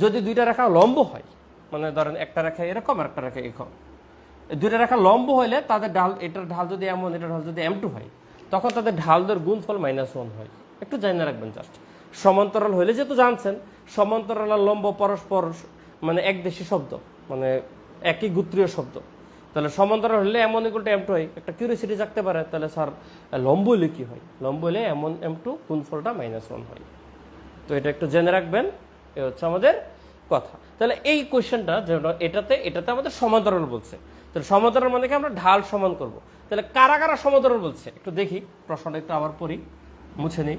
যদি দুইটা রেখা লম্ব হয়, মানে ধরেন একটা রেখা এরকম আর একটা রেখা এরকম, দুইটা রেখা লম্ব হইলে তাদের ঢাল, এটার ঢাল যদি m1 এটার ঢাল যদি m2 হয়, তখন তাদের ঢালদের গুণফল -1 হয়। একটু জেনে রাখবেন জাস্ট। সমান্তরাল হইলে যেহেতু জানছেন, সমান্তরাল আর লম্ব পরস্পর মানে একদেশী শব্দ, মানে একই গোত্রীয় শব্দ। তাহলে সমান্তরাল হলে m1 = m2 হয়। একটা কিউরিওসিটি জাগতে পারে, তাহলে স্যার লম্ব হলে কি হয়? লম্ব হলে m1 m2 গুণফলটা -1 হয়। তো এটা একটু জেনে রাখবেন, এ হচ্ছে আমাদের কথা। তাহলে এই কোয়েশ্চেনটা এটাতে আমাদের সমান্তরাল বলছে, তাহলে সমান্তরাল মানে কি? আমরা ঢাল সমান করব। তাহলে কারা কারা সমান্তরাল বলছে একটু দেখি, প্রশ্নটা একটু আবার পড়ি, মুছে নিই।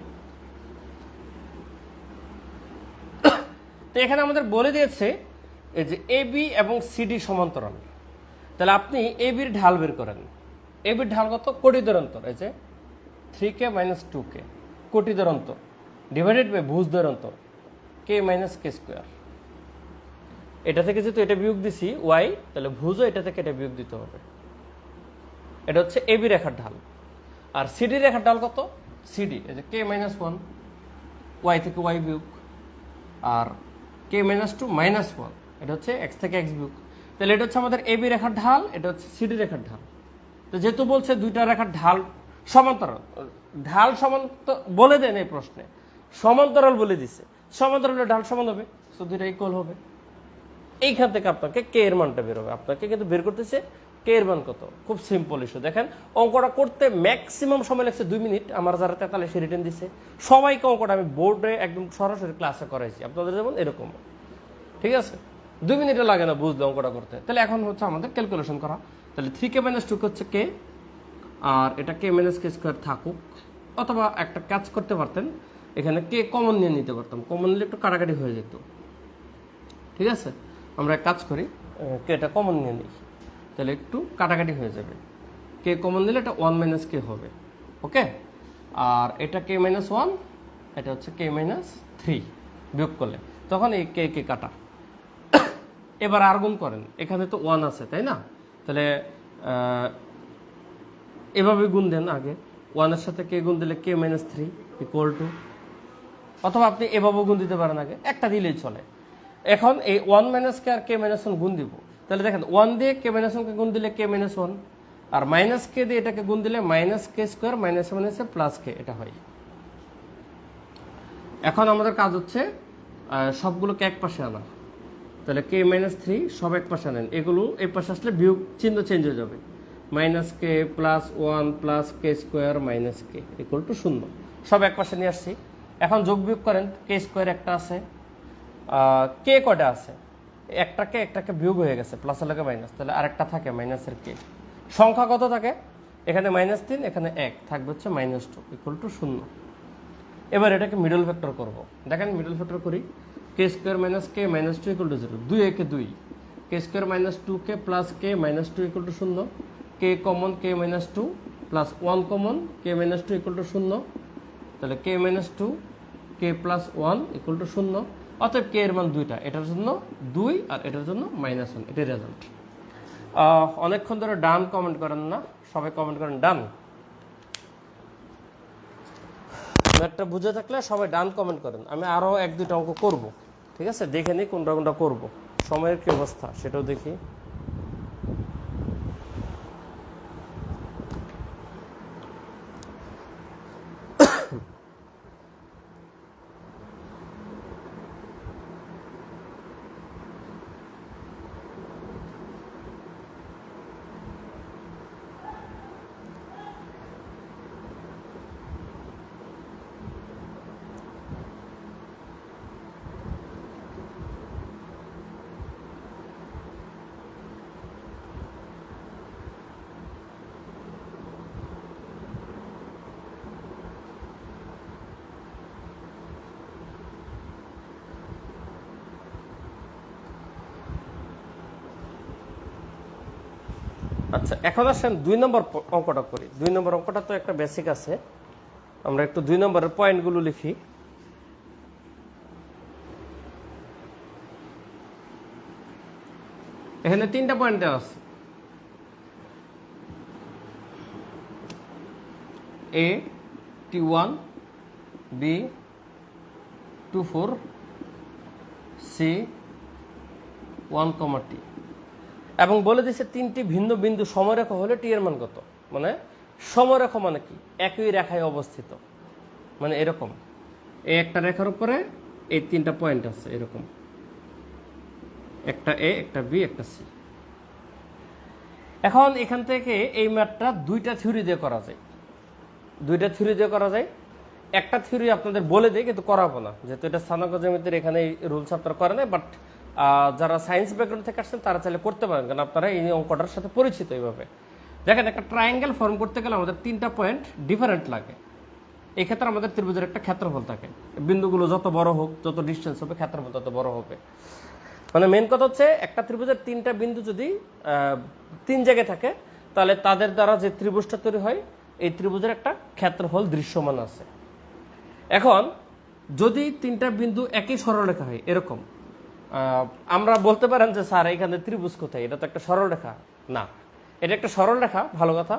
তো এখানে আমাদের বলে দিয়েছে এই যে AB এবং CD সমান্তরাল। তাহলে আপনি AB-র ঢাল বের করেন। AB-র ঢাল কত? কোটি দূরান্তর, এই যে 3k - 2k, কোটি দূরান্তর ডিভাইডেড বাই ভুজ দূরান্তর k - k²। এটা থেকে যেহেতু এটা বিয়োগ দিছি y, তাহলে ভুজও এটা থেকে এটা বিয়োগ দিতে হবে। এটা হচ্ছে AB রেখার ঢাল। আর CD রেখার ঢাল কত? CD এই যে k - 1, y থেকে y বিয়োগ, আর k - 2 -1, এটা হচ্ছে x থেকে x বিয়োগ। তাহলে এটা হচ্ছে আমাদের AB রেখার ঢাল, এটা হচ্ছে CD রেখার ঢাল। তো যেহেতু বলছে দুইটা রেখার ঢাল সমান্তরাল, ঢাল সমান তো বলে দেন এই প্রশ্নে, সমান্তরাল বলে দিছে, সমান্তরালের ঢাল সমান হবে, সো দুইটা ইকুয়াল হবে। এইখান থেকে আপনাকে কে এর মানটা বের হবে। আপনাকে কিন্তু বের করতেছে কে এর মান কত। খুব সিম্পল ইস্যু। দেখেন অঙ্কটা করতে ম্যাক্সিমাম সময় লাগছে 2 মিনিট। আমার যারা 43 রিটেন দিছে সবাইকে অঙ্কটা আমি বোর্ডে একদম সরাসরি ক্লাসে করাইছি, আপনাদের যেমন এরকম, ঠিক আছে? 2 মিনিটও লাগে না বুঝলে অঙ্কটা করতে। তাহলে এখন হচ্ছে আমাদের ক্যালকুলেশন করা। তাহলে 3k - 2 হচ্ছে কে, আর এটা k - k² থাকুক, অথবা একটা কাজ করতে পারতেন, এখানে কে কমন নিয়ে নিতে পারতাম, কমন নিলে একটু কাটাকাটি হয়ে যেত। ঠিক আছে, আমরা এক কাজ করি, কে এটা কমন নিয়ে নিই, তাহলে একটু কাটাকাটি হয়ে যাবে। কে কমন নিলে এটা 1 - k হবে, ওকে। আর এটা k - 1, এটা হচ্ছে k - 3 বিয়োগ করলে তখন এই কে কে কাটা। এবার আর গুণ করেন, এখানে তো 1 আছে তাই না? তাহলে এভাবে গুণ দেন আগে, 1 এর সাথে কে গুণ দিলে k - 3 = অথবা আপনি এভাবেও গুণ দিতে পারেন, আগে একটা দিলেই চলে। এখন এই 1 - k আর k - 1 গুণ দিব, তাহলে দেখেন 1 দিয়ে k - 1 কে গুণ দিলে k - 1, আর -k দিয়ে এটাকে গুণ দিলে -k² - k এটা হয়। এখন আমাদের কাজ হচ্ছে সবগুলোকে এক পাশে আনা। তাহলে k - 3 সব এক পাশে আনেন, এগুলো এই পাশে আসলে বিয়োগ চিহ্ন চেঞ্জ হয়ে যাবে, -k + 1 + k² - k = 0। সব এক পাশে নিয়ে আসছি। এখন যোগ বিয়োগ করেন, k² একটা আছে, কে কয়টা আছে? একটাকে বিয়োগ হয়ে গেছে, প্লাস লাগে মাইনাস, তাহলে আরেকটা থাকে মাইনাসের কে। সংখ্যা কত থাকে? এখানে -3, এখানে 1 থাকবে হচ্ছে -2 = 0। এবার এটাকে মিডল ফ্যাক্টর করব। দেখেন মিডল ফ্যাক্টর করি, k² - k - 2 = 0, 2 একে 2, k² - 2k + k - 2 = 0, k common k - 2 plus 1 common k - 2 = 0, তাহলে k - 2 k + 1 = 0। অতএব কে এর মান দুইটা, এটার জন্য 2 আর এটার জন্য -1, এটাই রেজাল্ট। অনেকক্ষণ ধরে ডান কমেন্ট করেন না, সবাই কমেন্ট করেন ডান। ম্যাথটা বুঝে থাকলে সবাই ডান কমেন্ট করেন, আমি আরও 1-2টা অঙ্ক করব। ঠিক আছে, দেখে নিই কোনটা কোনটা করবো, সময়ের কি অবস্থা সেটাও দেখি। আচ্ছা, এখন আসেন 2 নম্বর অঙ্কটা করি। 2 নম্বর অঙ্কটা তো একটা বেসিক আছে, আমরা একটু 2 নম্বরের পয়েন্টগুলো লিখি। এখানে 3টা পয়েন্ট দেওয়া আছে, A T1 B 24 C 1, T, এবং বলে দিচ্ছে 3টি ভিন্ন বিন্দু সমরেখা হলে টি এর মান কত। মানে সমরেখা মানে কি, একই রেখায় অবস্থিত, মানে এরকম এই একটা রেখার উপরে এই 3টা পয়েন্ট আছে, এরকম একটা এ, একটা বি, একটা সি। এখন এখান থেকে এই ম্যাথটা 2টা থিওরি দিয়ে করা যায়, 2টা থিওরি দিয়ে করা যায়। একটা থিওরি আপনাদের বলে দিই, কিন্তু করাবো না, যেহেতু এটা স্থানাঙ্ক জ্যামিতির এখানে রুলস আপনারা করে না। বাট যারা সায়েন্স ব্যাকগ্রাউন্ড থেকে আসছেন তারা চাইলে করতে পারেন, কারণ আপনারা এই অঙ্কটার সাথে পরিচিত। এইভাবে দেখেন, একটা ট্রায়াঙ্গেল ফর্ম করতে গেলে আমাদের 3টা পয়েন্ট ডিফারেন্ট লাগে। এই ক্ষেত্রে আমাদের ত্রিভুজের একটা ক্ষেত্রফল থাকে, বিন্দুগুলো যত বড় হোক, যত ডিস্টেন্স হবে, ক্ষেত্রফল তত বড় হবে। মানে মেন কথা হচ্ছে, একটা ত্রিভুজের 3টা বিন্দু যদি 3 জায়গায় থাকে, তাহলে তাদের দ্বারা যে ত্রিভুজটা তৈরি হয়, এই ত্রিভুজের একটা ক্ষেত্রফল দৃশ্যমান আছে। এখন যদি 3টা বিন্দু একই সরলরেখা হয়, এরকম আমরা বলতে পারেন যে স্যার এখানে ত্রিভুজ কোথায়, এটা তো একটা সরলরেখা। না, এটা একটা সরলরেখা, ভালো কথা,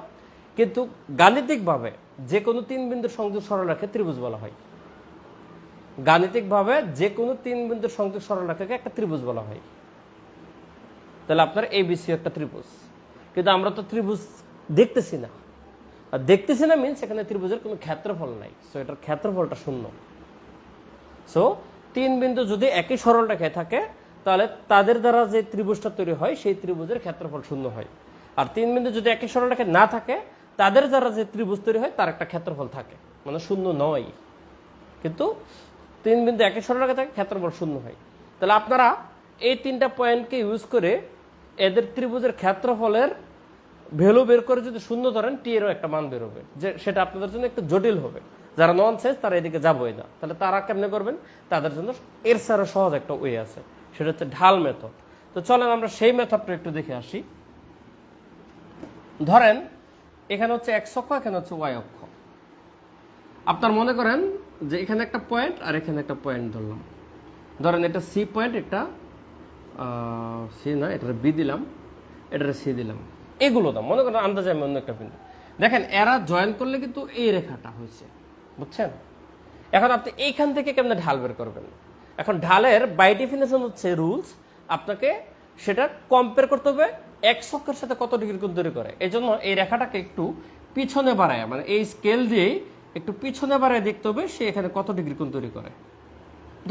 কিন্তু গাণিতিকভাবে যে কোনো 3 বিন্দুর সংযোগ সরলরেখাকে ত্রিভুজ বলা হয়। গাণিতিকভাবে যে কোনো 3 বিন্দুর সংযোগ সরলরেখাকে একটা ত্রিভুজ বলা হয়। তাহলে আপনার এবিসি একটা ত্রিভুজ, কিন্তু আমরা তো ত্রিভুজ দেখতেছি না। আর দেখতেছি না মিনস এখানে ত্রিভুজের কোনো ক্ষেত্রফল নাই, সো এটার ক্ষেত্রফলটা শূন্য। সো 3 বিন্দু যদি একই সরলরেখায় থাকে, তাহলে তাদের দ্বারা যে ত্রিভুজটা তৈরি হয়, সেই ত্রিভুজের ক্ষেত্রফল শূন্য হয়। আর 3 বিন্দু যদি একই সরলরেখায় না থাকে, তাদের দ্বারা যে ত্রিভুজ তৈরি হয় তার একটা ক্ষেত্রফল থাকে, মানে শূন্য নয়। কিন্তু 3 বিন্দু একই সরলরেখায় থাকে, ক্ষেত্রফল শূন্য হয়। তাহলে আপনারা এই 3টা পয়েন্টকে ইউজ করে এদের ত্রিভুজের ক্ষেত্রফলের ভ্যালু বের করে যদি শূন্য ধরেন, টি এরও একটা মান বের হবে, যে সেটা আপনাদের জন্য একটু জটিল হবে। যারা নন সায়েন্স তারা এদিকে যাবোই না। তাহলে তারা কেমনে করবেন, তাদের জন্য এর ছাড়া সহজ একটা ওয়ে আছে, সেটা হচ্ছে ঢাল মেথড। তো চলেন আমরা সেই মেথডটা একটু দেখে আসি। ধরেন এখানে হচ্ছে এক্স অক্ষ, এখানে হচ্ছে ওয়াই অক্ষ। আপনার মনে করেন যে এখানে একটা পয়েন্ট আর এখানে একটা পয়েন্ট ধরলাম। ধরেন এটা সি পয়েন্ট, এটা সি না, এটা বি দিলাম, এটা সি দিলাম। এগুলো দাম মনে করেন আন্দাজে আমি অন্য একটা বিন্দু। দেখেন এরা জয়েন করলে কিন্তু এই রেখাটা হয়েছে, বুঝছেন? এখন আপনি এইখান থেকে কেমনে ঢাল বের করবেন? এখন ঢালের বাই ডেফিনেশন হচ্ছে রুলস, আপনাকে সেটা কম্পেয়ার করতে হবে এক্স অক্ষের সাথে কত ডিগ্রি কোণ তৈরি করে। এই জন্য এই রেখাটাকে একটু পিছনে বাড়ায়, মানে এই স্কেল দিয়েই একটু পিছনে বাড়ায় দেখতে হবে সে এখানে কত ডিগ্রি কোণ তৈরি করে।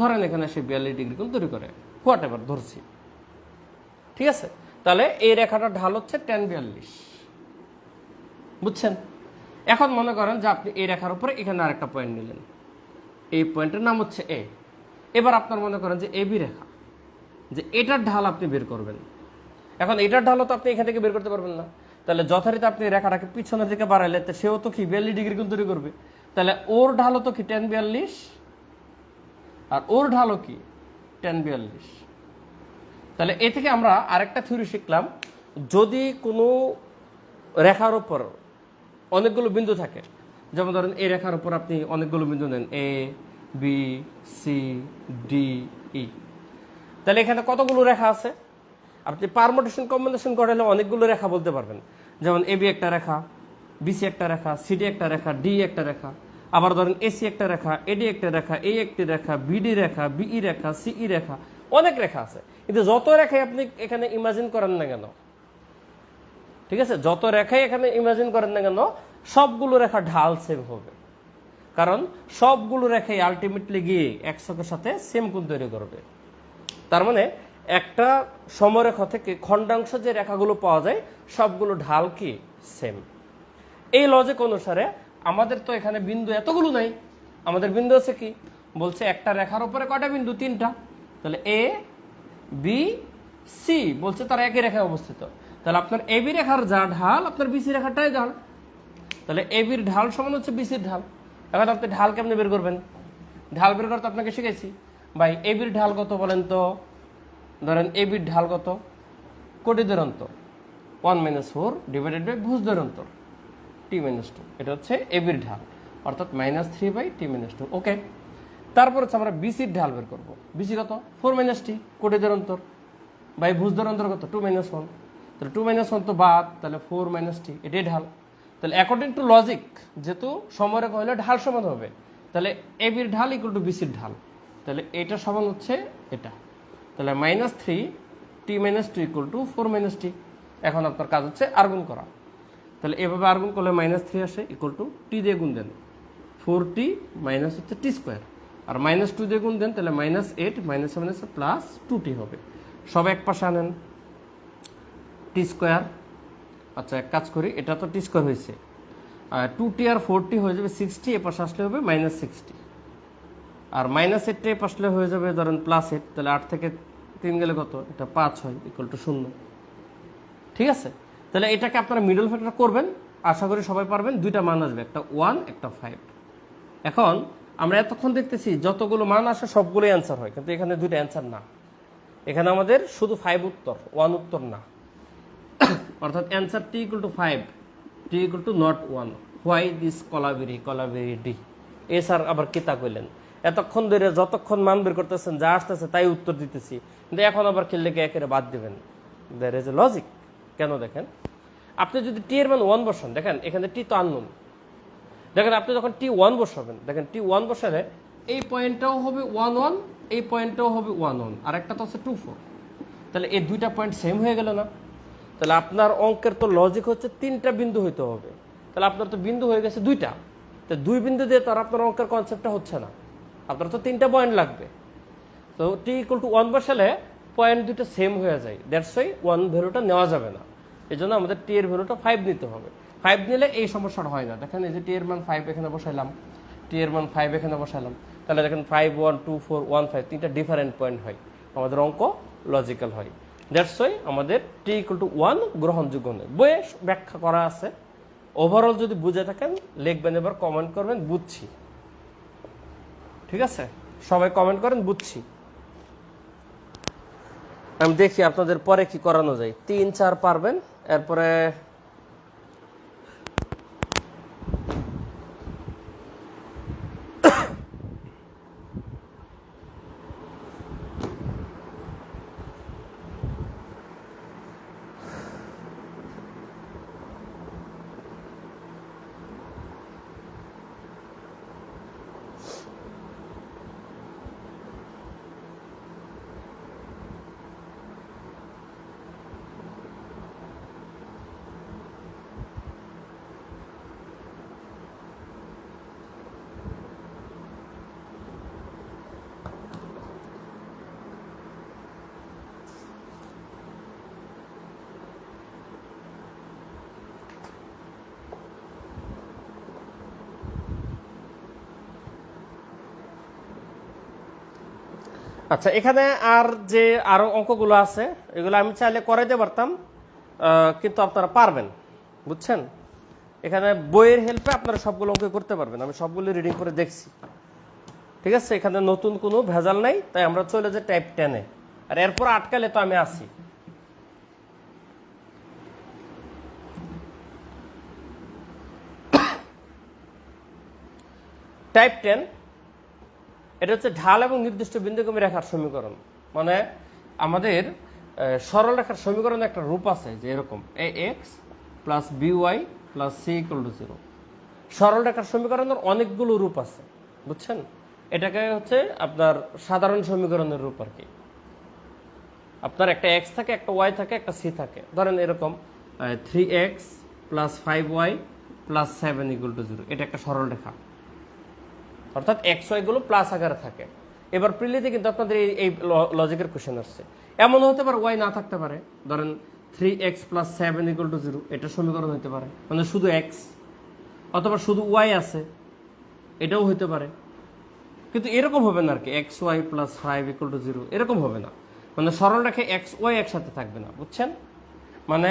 ধরেন এখানে সে 42 ডিগ্রি কোণ তৈরি করে, হোয়াট এভার ধরছি, ঠিক আছে? তাহলে এই রেখাটার ঢাল হচ্ছে tan 42, বুঝছেন? এখন মনে করেন যে আপনি এই রেখার উপরে এখানে আরেকটা পয়েন্ট নিলেন, এই পয়েন্টের নাম হচ্ছে এ। এবার আপনার মনে করেন যে এবি রেখা, যে এটার ঢাল আপনি বের করবেন। এখন এটার ঢালও তো আপনি এখান থেকে বের করতে পারবেন না, তাহলে যথারীতি আপনি রেখাটাকে পিছনের দিকে বাড়াইলে তো সেও তো কি 42 ডিগ্রি কোণ তৈরি করবে। তাহলে ওর ঢালও তো কি tan 42, আর ওর ঢালও কি tan 42। তাহলে এ থেকে আমরা আরেকটা থিওরি শিখলাম, যদি কোনো রেখার উপর অনেকগুলো বিন্দু থাকে, যেমন ধরেন এই রেখার উপর আপনি অনেকগুলো বিন্দু নেন, A B C D E, তাহলে এখানে কতগুলো রেখা আছে? আপনি পারমুটেশন কম্বিনেশন করালে অনেকগুলো রেখা বলতে পারবেন। যেমন এবি একটা রেখা, বিসি একটা রেখা, সিডি একটা রেখা, ডি একটা রেখা। আবার ধরেন এসি একটা রেখা, এডি একটা রেখা, এই একটি রেখা, বিডি রেখা, বিই রেখা, সিই রেখা, অনেক রেখা আছে। কিন্তু যত রেখাই আপনি এখানে ইমাজিন করেন না কেন, ঠিক আছে, যত রেখাই এখানে ইমাজিন করেন না কেন, সবগুলো রেখা ঢাল সেম হবে। কারণ সবগুলো রেখাই আলটিমেটলি গিয়ে একশকের সাথে সেম কোণ তৈরি করবে। তার মানে একটা সমরেখা থেকে খণ্ডাংশ যে রেখাগুলো পাওয়া যায় সবগুলো ঢাল কি সেম। এই লজিক অনুসারে আমাদের তো এখানে বিন্দু এতগুলো নাই, আমাদের বিন্দু আছে কি বলছে একটা রেখার উপরে কয়টা বিন্দু, 3টা। তাহলে এ বি সি বলছে তারা একই রেখায় অবস্থিত। তাহলে আপনার এবি রেখার যা ঢাল আপনার বিসি রেখাটাই ঢাল। তাহলে এবির ঢাল সমান হচ্ছে বিসির ঢাল। এখন আপনি ঢাল কেমনে বের করবেন? ঢাল বের করতে আপনাকে শিখেছি ভাই। এবির ঢাল কত বলেন তো? ধরেন এবির ঢাল কত? কোটিদের অন্তর 1 - 4 ডিভাইডেড বাই ভুজদের অন্তর t-2। এটা হচ্ছে এবির ঢাল, অর্থাৎ -3/t-2। ওকে, তারপর হচ্ছে আমরা বিসির ঢাল বের করবো। বিসি কত? 4 - t কোটিদের অন্তর বাই ভুজদের অন্তর কত? 2 - 1। তাহলে 2 - 1 তো বাদ, তাহলে 4 - t এটাই ঢাল। তাহলে অ্যাকর্ডিং টু লজিক যেহেতু সমরেখা হলে ঢাল সমান হবে, তাহলে এবির ঢাল ইকুয়াল টু বিসির ঢাল। তাহলে এটা সমান হচ্ছে এটা। তাহলে -3t-2 ইকুয়াল টু 4 - t। এখন আপনার কাজ হচ্ছে আর্গুন করা। তাহলে এভাবে আর্গুন করলে -3 আসে, ইকুয়াল টু টি দিয়ে গুণ দেন 4t মাইনাস হচ্ছে t², আর -2 দিয়ে গুণ দেন, তাহলে -8 -7 প্লাস 2t হবে। সব এক পাশে আনেন, t²। আচ্ছা এক কাজ করি, এটা তো t² হয়েছে, আর 2t আর 4t হয়ে যাবে 60, এ পাশে আসলে হবে -60, আর -8 এ পাশে হয়ে যাবে ধরেন +8। তাহলে 8 থেকে 3 গেলে কত? এটা 5 হয়, ইকুয়াল টু 0। ঠিক আছে, তাহলে এটাকে আপনারা মিডল ফ্যাক্টর করবেন, আশা করি সবাই পারবেন। দুইটা মান আসবে, একটা 1 একটা 5। এখন আমরা এতক্ষণ দেখতেছি যতগুলো মান আসে সবগুলোই অ্যান্সার হয়, কিন্তু এখানে দুইটা অ্যান্সার না। এখানে আমাদের শুধু 5 উত্তর, 1 উত্তর না। অর্থাৎ answer t = 5, t = not 1। Why this kolaveri di? এ স্যার আবার কিতা কইলেন? এতক্ষণ ধরে যতক্ষণ মান বের করতেছেন যা আসতেছে তাই উত্তর দিতেছি, কিন্তু এখন আবার খেললে একেবারে বাদ দিবেন। There is a logic. কেন দেখেন, আপনি যদি টি এর মান 1 বসান, দেখেন এখানে টি তো আননোন। দেখেন আপনি যখন t1 বসাবেন, দেখেন t1 বসালে এই পয়েন্টটাও হবে 1 1, এই পয়েন্টটাও হবে 1 1, আর একটা তো হচ্ছে 2 4। তাহলে এই দুইটা পয়েন্ট সেম হয়ে গেল না? তাহলে আপনার অঙ্কের তো লজিক হচ্ছে 3টা বিন্দু হইতে হবে। তাহলে আপনার তো বিন্দু হয়ে গেছে 2টা। তো 2 বিন্দু দিয়ে তো আর আপনার অঙ্কের কনসেপ্টটা হচ্ছে না, আপনার তো 3টা পয়েন্ট লাগবে। তো t = 1 বসালে পয়েন্ট দুটো সেম হয়ে যায়, দ্যাটস ওয়াই 1 ভ্যালুটা নেওয়া যাবে না। এই জন্য আমাদের টি এর ভ্যালুটা 5 নিতে হবে। 5 নিলে এই সমস্যাটা হয় না। দেখেন এই যে টি এর মান 5 এখানে বসাইলাম, টি এর মান 5 এখানে বসাইলাম, তাহলে দেখেন 5 1 2 4 1 5 তিনটা ডিফারেন্ট পয়েন্ট হয়, আমাদের অঙ্ক লজিক্যাল হয়। দ্যাটস ওয়াই আমাদের টি = 1 গ্রহণযোগ্য নয়। বইয়ে ব্যাখ্যা করা আছে। ওভারঅল যদি বুঝে থাকেন লিখবেন, এবার কমেন্ট করবেন বুঝছি। ঠিক আছে, সবাই কমেন্ট করেন বুঝছি। আমি দেখি আপনাদের পরে কি করানো যায়। 3 4 পারবেন, এরপরে আচ্ছা, এখানে আর যে আরো অঙ্কগুলো আছে এগুলো আমি চাইলে করাইতে পারতাম, কিন্তু আপনারা পারবেন, বুঝছেন। এখানে বইয়ের হেল্পে আপনারা সবগুলো অঙ্ক করতে পারবেন, আমি সবগুলো রিডিং করে দেখছি। ঠিক আছে, এখানে নতুন কোনো ভেজাল নাই, তাই আমরা চলে যাই টাইপ 10-এ। আর এরপর আটকালে তো আমি আসি। টাইপ 10 এটা হচ্ছে ঢাল এবং নির্দিষ্ট বিন্দুগামী রেখার সমীকরণ। মানে আমাদের সরল রেখার সমীকরণে একটা রূপ আছে যে এরকম ax + by + c = 0। সরল রেখার সমীকরণের অনেকগুলো রূপ আছে, বুঝছেন? এটাকে হচ্ছে আপনার সাধারণ সমীকরণের রূপ আর কি। আপনার একটা এক্স থাকে, একটা ওয়াই থাকে, একটা সি থাকে। ধরেন এরকম 3x + 5y + 7 = 0, এটা একটা সরল রেখা, অর্থাৎ এক্স ওয়াই গুলো প্লাস আকারে থাকে। এবার প্রিলিতে কিন্তু আপনাদের এই লজিকের কোশ্চেন আসছে। এমন হতে পারে ওয়াই না থাকতে পারে, ধরেন 3x + 7 = 0, এটা সমীকরণ হতে পারে, মানে শুধু এক্স, অথবা শুধু ওয়াই আছে, এটাও হতে পারে। কিন্তু এরকম হবে না আর কি, xy + 5 = 0, এরকম হবে না। মানে সরল রেখে এক্স ওয়াই একসাথে থাকবে না, বুঝছেন? মানে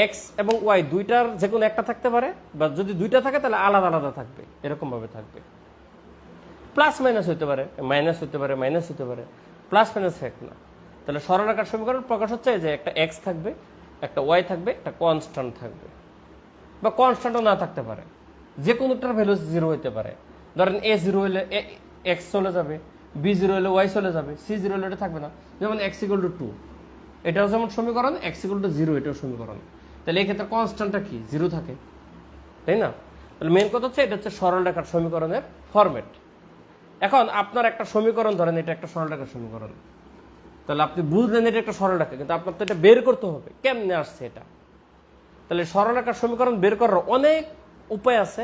এক্স এবং ওয়াই দুইটার যে কোনো একটা থাকতে পারে, বা যদি দুইটা থাকে তাহলে আলাদা আলাদা থাকবে, এরকম ভাবে থাকবে। প্লাস মাইনাস হতে পারে, মাইনাস হতে পারে, মাইনাস হতে পারে, প্লাস মাইনাস এক না। তাহলে সরল রেখার সমীকরণ প্রকাশ হচ্ছে যে একটা এক্স থাকবে, একটা ওয়াই থাকবে, একটা কনস্ট্যান্ট থাকবে, বা কনস্ট্যান্টও না থাকতে পারে, যে কোনোটার ভ্যালু 0 হতে পারে। ধরেন a 0 হলে এক্স চলে যাবে, b 0 হলে ওয়াই চলে যাবে, c 0 হলে এটা থাকবে না। যেমন x = 2, এটাও যেমন সমীকরণ, x = 0 এটাও সমীকরণ। তাহলে এই ক্ষেত্রে কনস্ট্যান্টটা কি? 0 থাকে, তাই না? তাহলে মেন কথা হচ্ছে এটা হচ্ছে সরল রেখার সমীকরণের ফরম্যাট। এখন আপনার একটা সমীকরণ, ধরেন এটা একটা সরল রেখার সমীকরণ, তাহলে আপনি বুঝলেন এটা একটা সরল রেখা, কিন্তু আপনার তো এটা বের করতে হবে কেমনে আসছে এটা। তাহলে সরল রেখার সমীকরণ বের করার অনেক উপায় আছে,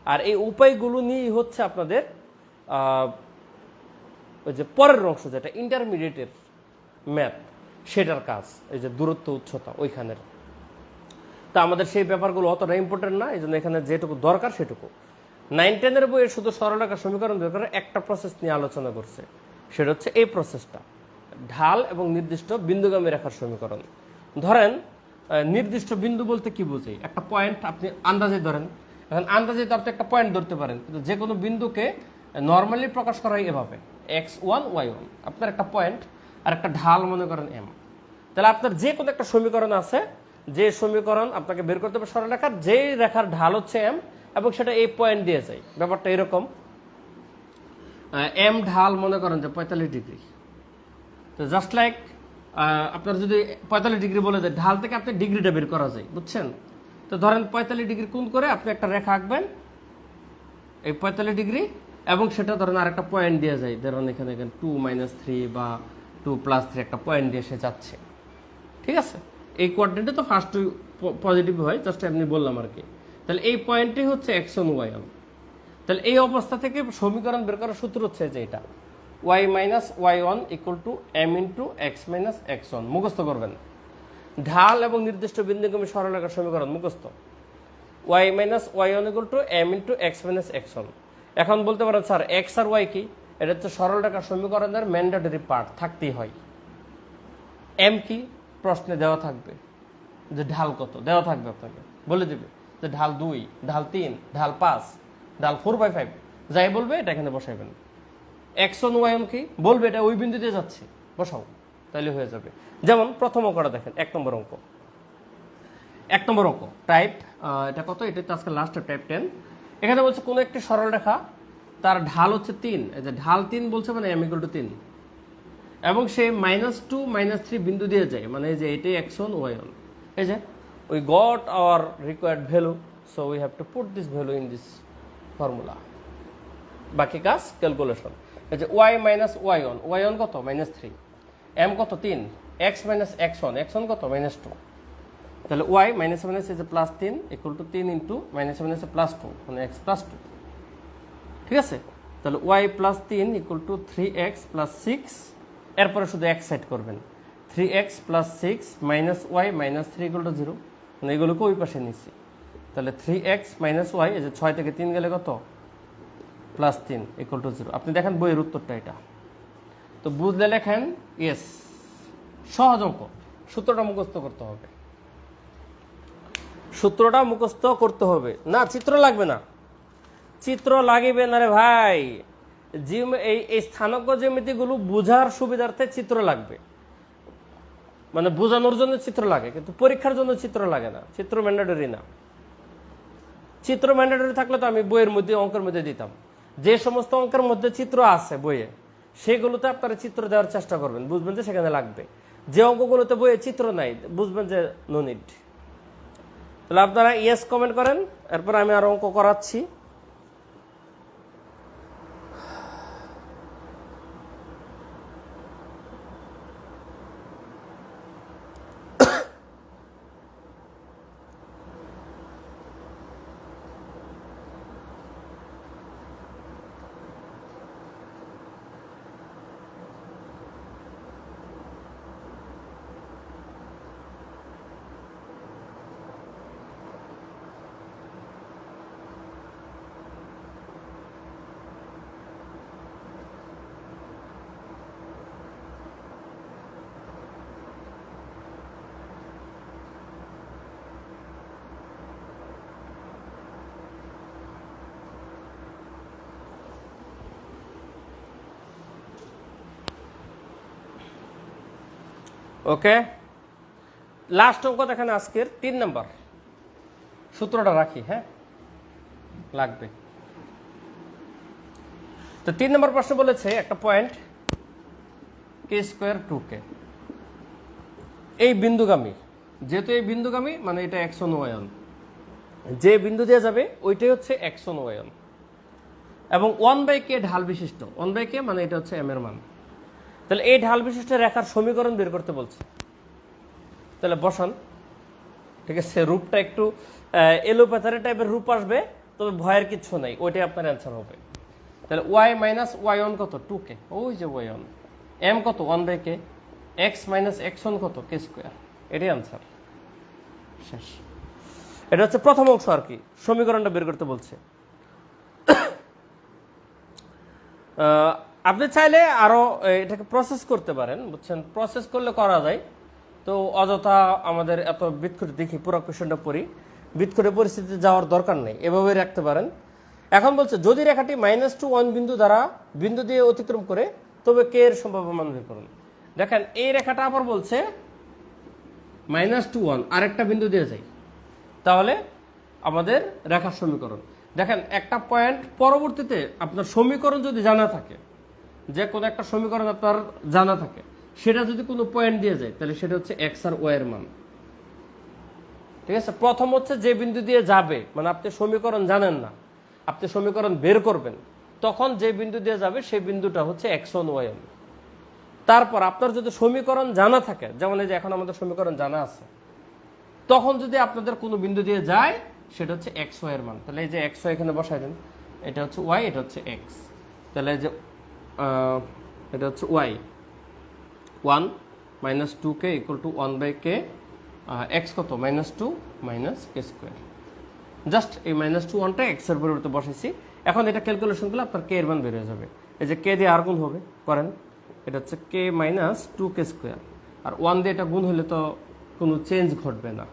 আর এই উপায়গুলো নিয়েই হচ্ছে আপনাদের ওই যে পরের অংশ, যেটা ইন্টারমিডিয়েটের ম্যাথ, সেটার কাজ, এই যে দূরত্ব উচ্চতা ওইখানের। তা আমাদের সেই ব্যাপারগুলো অতটা ইম্পর্টেন্ট না, এই জন্য এখানে যেটুকু দরকার সেটুকু। 9-10 এর বইয়ে শুধু সরল রেখার সমীকরণ বের করে একটা প্রসেস নিয়ে আলোচনা করছে, সেটা হচ্ছে এই প্রসেসটা, ঢাল এবং নির্দিষ্ট বিন্দুগামী রেখার সমীকরণ। ধরেন নির্দিষ্ট বিন্দু বলতে কি বুঝি? একটা পয়েন্ট আপনি আন্দাজে ধরেন। এখন আন্দাজে তো আপনি একটা পয়েন্ট ধরতে পারেন, কিন্তু যে কোনো বিন্দুকে নর্মালি প্রকাশ করা হয় এভাবে, x1 y1, আপনার একটা পয়েন্ট আর একটা ঢাল মনে করেন m। তাহলে আপনার যে কোনো একটা সমীকরণ আছে, যে সমীকরণ আপনাকে বের করতে হবে সরল রেখার, যে রেখার ঢাল হচ্ছে m, এবং সেটা এই পয়েন্ট দিয়ে যায়। ব্যাপারটা এরকম, m ঢাল মনে করেন যে 45 ডিগ্রি। তো জাস্ট লাইক আপনার যদি 45 ডিগ্রি বলে দেয়, ঢাল থেকে আপনি ডিগ্রিটা বের করা যায়, বুঝছেন? তো ধরেন 45 ডিগ্রি কোণ করে আপনি একটা রেখা আঁকবেন, এই 45 ডিগ্রি, এবং সেটা ধরেন আর একটা পয়েন্ট দিয়ে যায়, ধরেন এখানে 2 - 3 বা 2 + 3 একটা পয়েন্ট দিয়ে সে যাচ্ছে, ঠিক আছে? এই কোঅর্ডিনেটে তো ফার্স্ট পজিটিভ হয়, জাস্ট এমনি বললাম আর কি। তাহলে এই পয়েন্টটি হচ্ছে x1 y1। তাহলে এই অবস্থা থেকে সমীকরণ বের করার সূত্র হচ্ছে যে এটা y - y1 = m × x - x1, মুখস্থ করবেন। ঢাল এবং নির্দিষ্ট বিন্দুগামী সরল রেখার সমীকরণ মুখস্থ, y - y1 = m × x - x1। এখন বলতে পারেন স্যার x আর y কি? এটা হচ্ছে সরল রেখার সমীকরণের ম্যান্ডেটরি পার্ট, থাকতেই হয়। m কি? প্রশ্নে দেওয়া থাকবে যে ঢাল কত, দেওয়া থাকবে, আপনাকে বলে দেবে যে ঢাল 2, ঢাল 3, ঢাল 5, ঢাল 4/5, যাই বলবে এটা এখানে বসাইবেন। x1 y1 কি বলবে? এটা ওই বিন্দুতে যাচ্ছে, বসাও, তাহলে হয়ে যাবে। যেমন প্রথম অঙ্কটা দেখেন, 1 নম্বর অঙ্ক। 1 নম্বর অঙ্ক টাইপ, এটা কত? এটা তো আজকে লাস্ট টাইপ 10। এখানে বলছে কোনো একটি সরল রেখা, তার ঢাল হচ্ছে 3, এই যে ঢাল 3 বলছে, মানে m = 3, এবং সে -2 - 3 বিন্দু দিয়ে যায়, মানে এই যে এটাই x1 y1। এই যে we got our required value, so we have to put this value in this formula. বাকি কাজ ক্যালকুলেশন। এই যে y - y1, y1 কত? -3, m কত? 3, x - x1, x1 কত? -2। তাহলে y - is a +3 = 3 × - is a +2, মানে x + 2, ঠিক আছে? তাহলে y + 3 = 3x + 6, এরপরে শুধু x সেট করবেন, 3x + 6 - y - 3 = 0, মানে এগুলোকে ওই পাশে নিচ্ছি। তাহলে 3x - y, এই যে 6 থেকে 3 গেলে কত? +3 = 0। আপনি দেখেন বইয়ের উত্তরটা এটা। তো বুঝলে লেখেন ইয়েস। সহজ অঙ্ক, সূত্রটা মুখস্থ করতে হবে, সূত্রটা মুখস্থ করতে হবে। না চিত্র লাগবে না, চিত্র লাগিবে না রে ভাই। এই স্থানাঙ্ক জ্যামিতিগুলো বোঝার সুবিধার্থে চিত্র লাগবে, মানে বোঝানোর জন্য চিত্র লাগে, কিন্তু পরীক্ষার জন্য চিত্র লাগে না। চিত্র ম্যান্ডেটরি না। চিত্র ম্যান্ডেটরি থাকলে তো আমি বইয়ের মধ্যে, অঙ্কের মধ্যে দিতাম। যে সমস্ত অঙ্কের মধ্যে চিত্র আছে বইয়ে, সেগুলোতে আপনারা চিত্র দেওয়ার চেষ্টা করবেন, বুঝবেন যে সেখানে লাগবে। যে অঙ্কগুলোতে বইয়ে চিত্র নাই, বুঝবেন যে নো নিড। তাহলে আপনারা ইয়েস কমেন্ট করেন, এরপর আমি আর অঙ্ক করাচ্ছি। ওকে, লাস্ট অঙ্ক দেখেন আজকের 3 নাম্বার। সূত্রটা রাখি, হ্যাঁ লাগবে। তো 3 নম্বর প্রশ্ন বলেছে একটা পয়েন্ট কে স্কোয়ার 2k, এই বিন্দুগামী, যেহেতু এই বিন্দুগামী মানে এটা x1 y1, যে বিন্দু দিয়ে যাবে ওইটাই হচ্ছে x1 y1, এবং 1/k ঢাল বিশিষ্ট, 1/k মানে এটা হচ্ছে m এর মান। তাহলে এই ঢাল বিশিষ্ট রেখার সমীকরণ বের করতে বলছে। তাহলে বসান, ঠিক আছে। রূপটা একটু এলোপ্যাথারি টাইপের রূপ আসবে, তবে ভয়ের কিচ্ছু নাই, ওইটাই আপনার অ্যান্সার হবে। তাহলে y মাইনাস y1 কত 2k, ওই যে y1, m কত 1/k, x মাইনাস x1 কত k স্কোয়ার, এটাই অ্যান্সার। শেষ। এটা হচ্ছে প্রথম অংশ আর কি, সমীকরণটা বের করতে বলছে। আপনি চাইলে আরো এটাকে প্রসেস করতে পারেন, বুঝছেন, প্রসেস করলে করা যায়। তো অযথা আমাদের এত বিৎখুটে দেখি পুরো কোশ্চেনটা পড়ি, বিৎখুটে পরিস্থিতিতে যাওয়ার দরকার নেই, এভাবে রাখতে পারেন। এখন বলছে যদি রেখাটি -2 1 বিন্দু দ্বারা বিন্দু দিয়ে অতিক্রম করে তবে কে এর সম্ভাব্য মান বের করুন। দেখেন এই রেখাটা আবার বলছে -2 1 আরেকটা বিন্দু দিয়ে যাই, তাহলে আমাদের রেখার সমীকরণ। দেখেন একটা পয়েন্ট পরবর্তীতে আপনার সমীকরণ যদি জানা থাকে, যে কোনো একটা সমীকরণ আপনার জানা থাকে, সেটা যদি কোনো পয়েন্ট দিয়ে যায় তাহলে সেটা হচ্ছে x আর y এর মান, ঠিক আছে। প্রথম হচ্ছে যে বিন্দু দিয়ে যাবে, মানে আপনি সমীকরণ জানেন না, আপনি সমীকরণ বের করবেন, তখন যে বিন্দু দিয়ে যাবে সেই বিন্দুটা হচ্ছে x1 y1। তারপর আপনার যদি সমীকরণ জানা থাকে, যেমন এই যে এখন আমাদের সমীকরণ জানা আছে, তখন যদি আপনাদের কোনো বিন্দু দিয়ে যায় সেটা হচ্ছে xy এর মান। তাহলে এই যে xy এখানে বসাই দেন, এটা হচ্ছে y, এটা হচ্ছে x, তাহলে এই যে এটা হচ্ছে y 1 minus 2k equal to 1/k, x কত -2 মাইনাস k স্কোয়ার। জাস্ট এই -2 1টা x এর পরিবর্তে বসাইছি। এখন এটা ক্যালকুলেশন করলে আপনার k এর মান বের হয়ে যাবে। এই যে k দিয়ে আর গুণ হবে, করেন, এটা হচ্ছে k মাইনাস 2k স্কোয়ার, আর 1 দিয়ে এটা গুণ হলে তো কোনো চেঞ্জ ঘটবে না।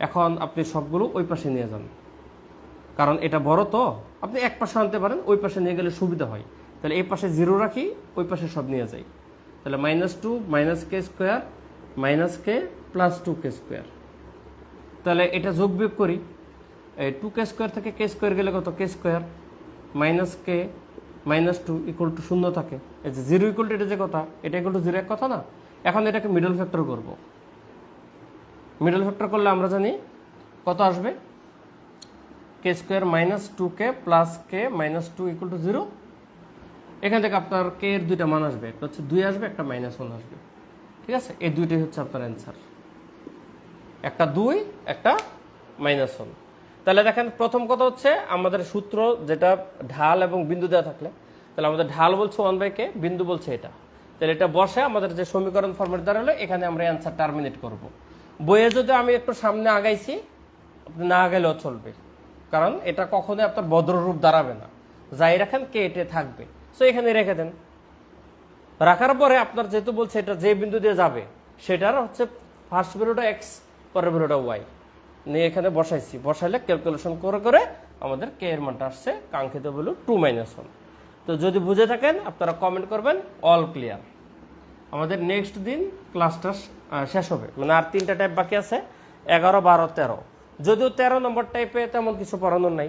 এখন আপনি সবগুলো ওই পাশে নিয়ে যান, কারণ এটা বড়, তো আপনি এক পাশে আনতে পারেন, ওই পাশে নিয়ে গেলে সুবিধা হয়। তাহলে এই পাশে 0 রাখি, ওই পাশে সব নিয়ে যাই। তাহলে -2 minus k square minus k plus 2k square. তাহলে এটা যোগ বিয়োগ করি, এই 2k স্কোয়ার থেকে k স্কোয়ার গেলে কত k square minus k -2 equal to 0 থাকে। এই যে 0 ইকুয়াল টু এটা যে কথা, এটা ইকুয়াল টু 0 এক কথা না। এখন এটাকে মিডল ফ্যাক্টর করব। মিডল ফ্যাক্টর করলে আমরা জানি কত আসবে, k square minus 2k plus k -2 equal to 0। এখান থেকে আপনার k এর দুইটা মান আসবে, একটা হচ্ছে 2 আসবে, একটা -1 আসবে, ঠিক আছে। এই দুইটাই হচ্ছে আপনার অ্যান্সার, একটা 2 একটা -1। তাহলে দেখেন প্রথম কথা হচ্ছে আমাদের সূত্র যেটা ঢাল এবং বিন্দু দেওয়া থাকলে, তাহলে আমাদের ঢাল বলছে 1/k, বিন্দু বলছে এটা, তাহলে এটা বসে আমাদের যে সমীকরণ ফরম্যাট দাঁড়ালো, এখানে আমরা অ্যান্সার টার্মিনেট করব। বইয়ে যদি আমি একটু সামনে আগাইছি, আপনি না আগাইলেও চলবে, কারণ এটা কখনোই আপনার বদ্ররূপ দাঁড়াবে না। যাই রাখেন কে এটে থাকবে, সো এখানে রেখে দেন। রাখার পরে আপনার যেহেতু বলছে এটা যে বিন্দু দিয়ে যাবে, সেটার হচ্ছে ফার্স্ট ভ্যালুটা x, পরের ভ্যালুটা y নিয়ে এখানে বসাইছি। বসাইলে ক্যালকুলেশন করে করে আমাদের কে এর মানটা আসছে কাঙ্ক্ষিত ভ্যালু 2 - 1। তো যদি বুঝে থাকেন আপনারা কমেন্ট করবেন অল ক্লিয়ার। আমাদের নেক্সট দিন ক্লাসটা শেষ হবে, মানে আর 3টা টাইপ বাকি আছে, 11 12 13। যদিও 13 নম্বর টাইপে তেমন কিছু পড়ানোর নাই,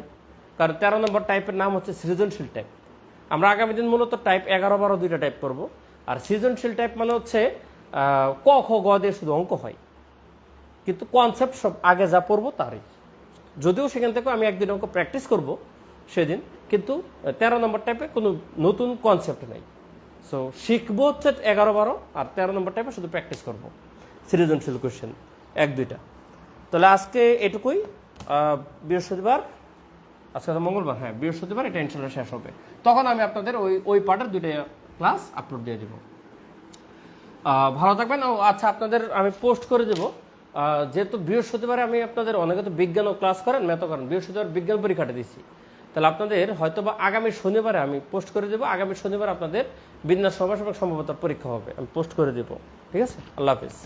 কারণ 13 নম্বর টাইপের নাম হচ্ছে সৃজনশীল টাইপ। আমরা আগামী দিন মূলত টাইপ 11 12 দুইটা টাইপ করব। আর সৃজনশীল টাইপ মানে হচ্ছে ক খ গ দিয়ে শুধু অঙ্ক হয়, কিন্তু কনসেপ্ট সব আগে যা পড়বো তারই। যদিও সেখান থেকে আমি একদিন অঙ্ক প্র্যাকটিস করব সেদিন, কিন্তু 13 নম্বর টাইপে কোনো নতুন কনসেপ্ট নাই। সো শিখবো হচ্ছে 11 12, আর 13 নম্বর টাইপে শুধু প্র্যাকটিস করব সৃজনশীল কোশ্চেন 1-2টা। তাহলে আজকে এটুকুই। বৃহস্পতিবার, আজকে তো মঙ্গলবার, হ্যাঁ বৃহস্পতিবার এটা ইনশাল্লাহ শেষ হবে, তখন আমি আপনাদের ওই পার্টের 2টা ক্লাস আপলোড দিয়ে দেবো। ভালো থাকবেন। ও আচ্ছা, আপনাদের আমি পোস্ট করে দেবো, যেহেতু বৃহস্পতিবারে আমি আপনাদের অনেকে তো বিজ্ঞানও ক্লাস করেন, ম্যাথও করেন, বৃহস্পতিবার বিজ্ঞান পরীক্ষাটা দিচ্ছি, তাহলে আপনাদের হয়তো বা আগামী শনিবারে আমি পোস্ট করে দেবো। আগামী শনিবার আপনাদের বিন্যাস সমাস এবং সম্ভবত পরীক্ষা হবে, আমি পোস্ট করে দেবো, ঠিক আছে। আল্লাহ হাফিজ।